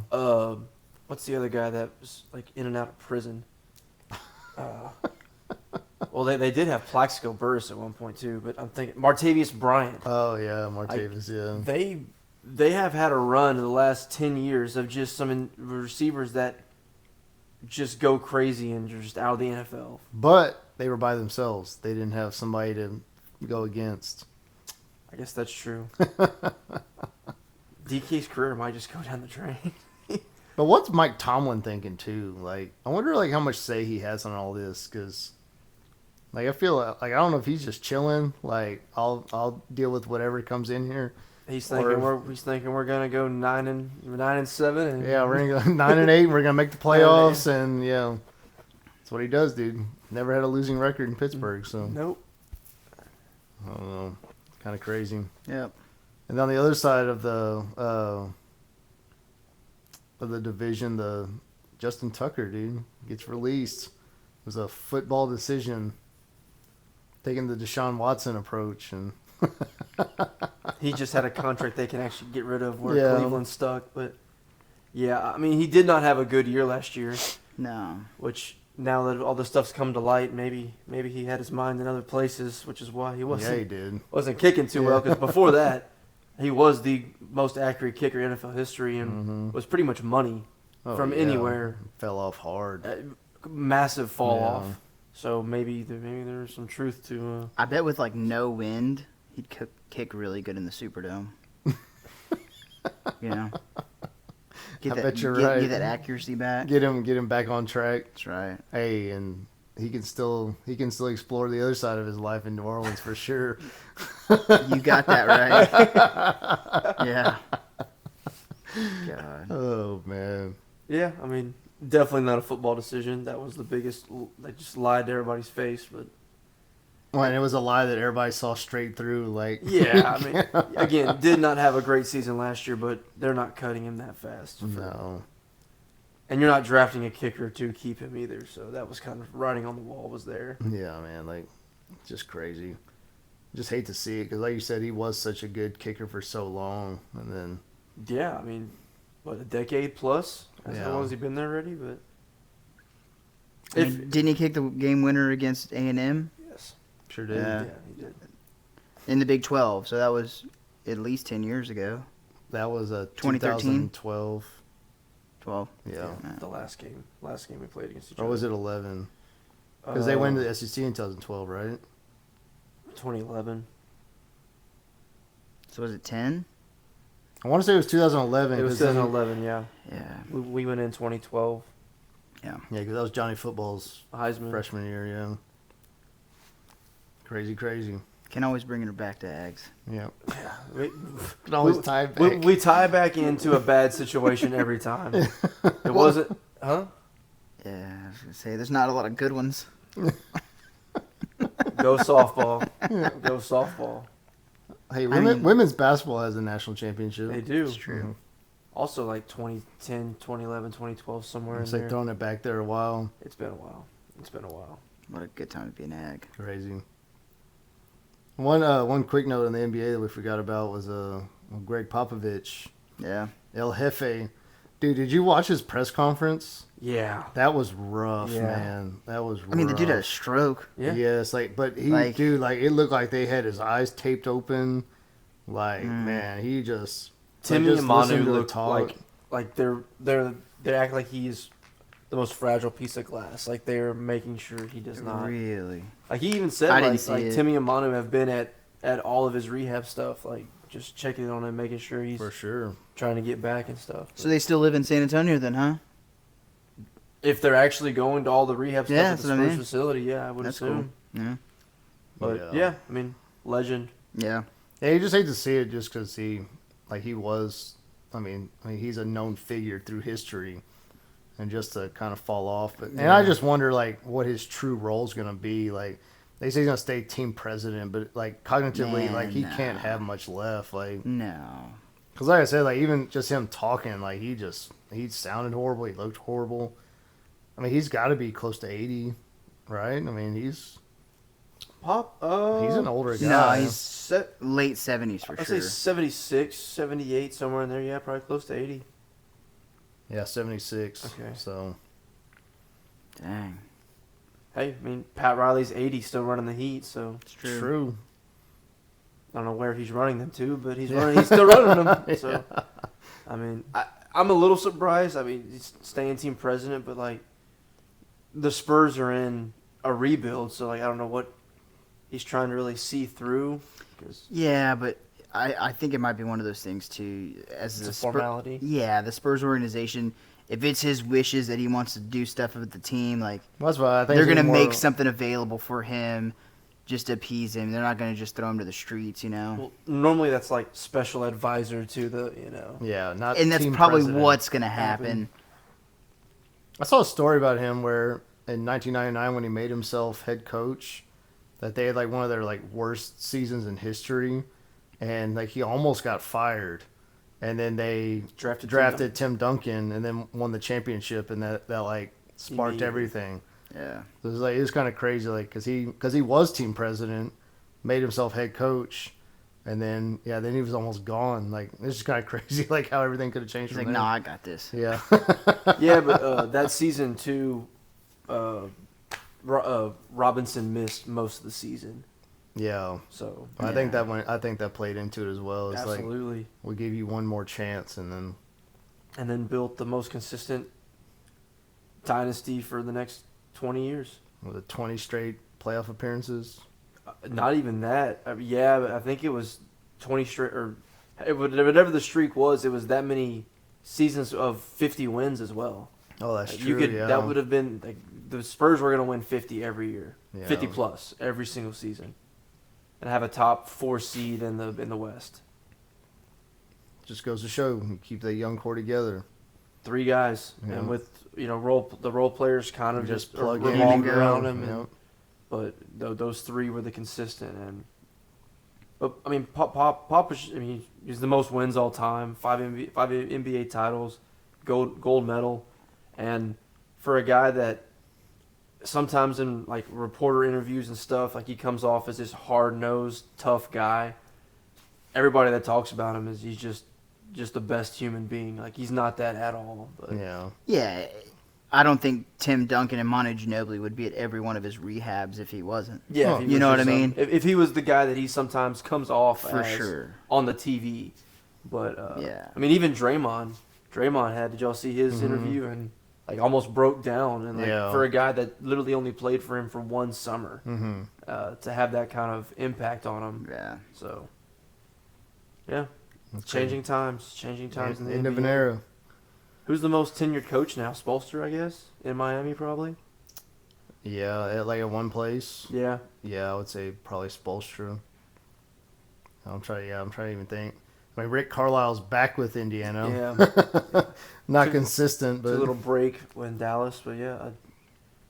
What's the other guy that was like in and out of prison? Well, they did have Plaxico Burress at one point too, but I'm thinking Martavius Bryant. Oh yeah, Martavis. Yeah. They have had a run in the last 10 years of just some receivers that just go crazy and are just out of the NFL. But they were by themselves. They didn't have somebody to go against. I guess that's true. DK's career might just go down the drain. But what's Mike Tomlin thinking too? Like, I wonder like how much say he has on all this because, like, I feel like I don't know if he's just chilling. Like, I'll deal with whatever comes in here. He's thinking we're gonna go 9-7. And Yeah, we're gonna go 9-8. We're gonna make the playoffs, and yeah, that's what he does, dude. Never had a losing record in Pittsburgh, so Nope. I don't know. It's kind of crazy. Yep. And on the other side of the division, the Justin Tucker dude gets released. It was a football decision, taking the Deshaun Watson approach, and He just had a contract they can actually get rid of where Yeah. Cleveland's stuck. But yeah, I mean, he did not have a good year last year, No. which now that all the stuff's come to light, maybe he had his mind in other places, which is why he yeah, he did. wasn't kicking too well. Because before that, he was the most accurate kicker in NFL history and was pretty much money Oh, from yeah. anywhere. Fell off hard. Massive fall Yeah. off. So maybe there's some truth to. I bet with like no wind, he'd kick really good in the Superdome. You know, I bet you're right. Get that accuracy back. Get him back on track. That's right. Hey, and he can still explore the other side of his life in New Orleans for sure. You got that right. Yeah. God. Oh man. Yeah, I mean, definitely not a football decision. That was the biggest. They just lied to everybody's face. But Well, and it was a lie that everybody saw straight through. Like, yeah, I mean, again, did not have a great season last year, but they're not cutting him that fast. no. And you're not drafting a kicker to keep him either. So that was kind of writing on the wall was there. Yeah, man. Like, just crazy. Just hate to see it because, like you said, he was such a good kicker for so long, and then Yeah, I mean, what, a decade plus? That's Yeah. how long has he been there already? But I mean, didn't he kick the game winner against A&M? Sure did. Yeah. Yeah, he did. In the Big 12, so that was at least 10 years ago. That was a 2013? 2012. 12. Yeah. The last game we played against each Or other. was it 11? Because they went to the SEC in 2012, right? 2011. So was it 10? I want to say it was 2011. It was 2011, yeah. Yeah. We went in 2012. Yeah. Yeah, because that was Johnny Football's Heisman. freshman year, yeah. Crazy. Can always bring it back to Aggies. Yeah. We, Can always tie it back. we tie back into a bad situation every time. It wasn't, huh? Yeah, I was going to say, there's not a lot of good ones. Go softball. Go softball. Hey, I mean- women's basketball has a national championship. They do. It's true. Also like 2010, 2011, 2012, somewhere It's in like there. throwing it back there a while. It's been a while. What a good time to be an Ag. Crazy. One quick note on the NBA that we forgot about was Greg Popovich, Yeah. El Jefe. Dude, did you watch his press conference? Yeah. That was rough, Yeah. man. That was rough. I mean, the dude had a stroke. Yeah. Yes, but he, Like- dude, it looked like they had his eyes taped open. Man, he just Timmy just and listened Manu to the look talk. like they act like he's the most fragile piece of glass. Like they're making sure he does not. Really? Like he even said I didn't like see it. Timmy and Manu have been at all of his rehab stuff, like just checking on him, making sure he's for sure. trying to get back and stuff. So they still live in San Antonio then, huh? If they're actually going to all the rehab stuff Yeah, at that's the what I Spurs mean. facility, yeah, I would That's assume. cool. Yeah. But yeah, I mean, legend. Yeah. Yeah, you just hate to see it just because he was. I mean, he's a known figure through history, and just to kind of fall off. And I just wonder what his true role is going to be. Like they say he's going to stay team president, but cognitively, Man, he no. can't have much left. No. Because like I said, even just him talking, he sounded horrible. He looked horrible. I mean, he's got to be close to 80, right? I mean, he's an older No, guy. he's late 70s for I'd sure. say 76, 78, somewhere in there. Yeah, probably close to 80. Yeah, 76. Okay. So Dang. Hey, I mean, Pat Riley's 80, still running the Heat, so It's true. true. I don't know where he's running them to, but he's still running them. So, I mean, I'm a little surprised. I mean, he's staying team president, but the Spurs are in a rebuild, so I don't know what he's trying to really see through. Cause Yeah, but I think it might be one of those things too. As it's the a formality. Yeah, the Spurs organization. If it's his wishes that he wants to do stuff with the team, That's why I think they're it's gonna more- make something available for him, just to appease him. They're not gonna just throw him to the streets, Well, normally that's like special advisor to the, Yeah, not. And that's team probably president. what's gonna happen. I saw a story about him where in 1999 when he made himself head coach, that they had one of their worst seasons in history, and he almost got fired, and then they drafted Tim Duncan and then won the championship, and that sparked Immediately. everything. Yeah. So it was kind of crazy, because he was team president, made himself head coach, and then he was almost gone. It's just kind of crazy, how everything could have changed. He's from like, there. nah, I got this. Yeah. Yeah, but that season too, Robinson missed most of the season. Yeah. So I think that played into it as well. It's absolutely, we'll give you one more chance, and then built the most consistent dynasty for the next 20 years. with 20 straight playoff appearances. Not even that. But I think it was 20 straight, or whatever the streak was. It was that many seasons of 50 wins as well. Oh, that's true. That would have been the Spurs were going to win 50 every year, Yeah. 50 plus every single season, and have a top 4 seed in the West. Just goes to show you keep that young core together. 3 guys, Yeah. and with the role players kind of just plug in revolved and go. around him. Yep. But those 3 were the consistent. But I mean, Pop is, he's the most wins all time, 5 NBA titles, gold medal, and for a guy that sometimes in reporter interviews and stuff, he comes off as this hard-nosed, tough guy. Everybody that talks about him is he's just the best human being. He's not that at all. But Yeah. Yeah, I don't think Tim Duncan and Manu Ginobili would be at every one of his rehabs if he wasn't. Yeah, you know what I mean. If he was the guy that he sometimes comes off For as sure on the TV, but yeah, I mean even Draymond had. Did y'all see his interview and like almost broke down and like for a guy that literally only played for him for one summer to have that kind of impact on him. Yeah. So yeah, changing times in the end NBA. of an era. Who's the most tenured coach now? Spoelstra, I guess, in Miami probably. Yeah, at one place. Yeah. Yeah, I would say probably Spoelstra. I'm trying to even think. I mean, Rick Carlisle's back with Indiana. Yeah. Not consistent, but a little break in Dallas, but yeah.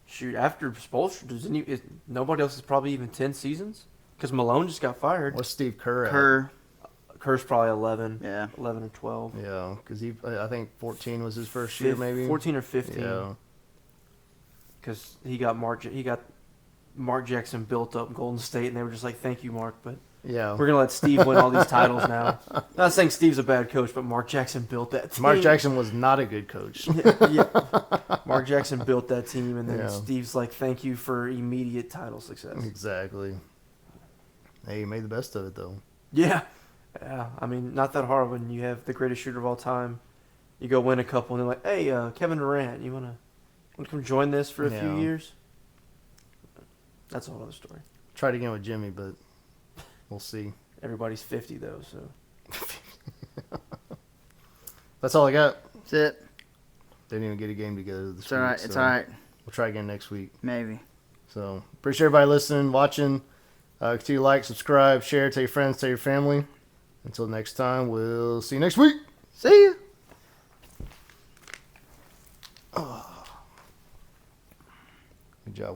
Shoot, after Spoelstra, nobody else is probably even 10 seasons? Because Malone just got fired. What's Steve Kerr at? Kerr's probably 11. Yeah. 11 or 12. Yeah, because I think 14 was his first year, maybe. 14 or 15. Yeah. Because he got Mark Jackson built up Golden State, and they were just like, thank you, Mark, but yeah, we're going to let Steve win all these titles now. Not saying Steve's a bad coach, but Mark Jackson built that team. Mark Jackson was not a good coach. Yeah. Mark Jackson built that team, and then Steve's like, thank you for immediate title success. Exactly. Hey, he made the best of it, though. Yeah. Yeah, I mean, not that hard when you have the greatest shooter of all time. You go win a couple, and they're like, hey, Kevin Durant, you want to come join this for a few years? That's a whole other story. Tried again with Jimmy, but we'll see. Everybody's 50, though, so. That's all I got. That's it. Didn't even get a game together this week. It's all right. It's all right. We'll try again next week. Maybe. So, appreciate everybody listening, watching. Continue to like, subscribe, share, tell your friends, tell your family. Until next time, we'll see you next week. See ya.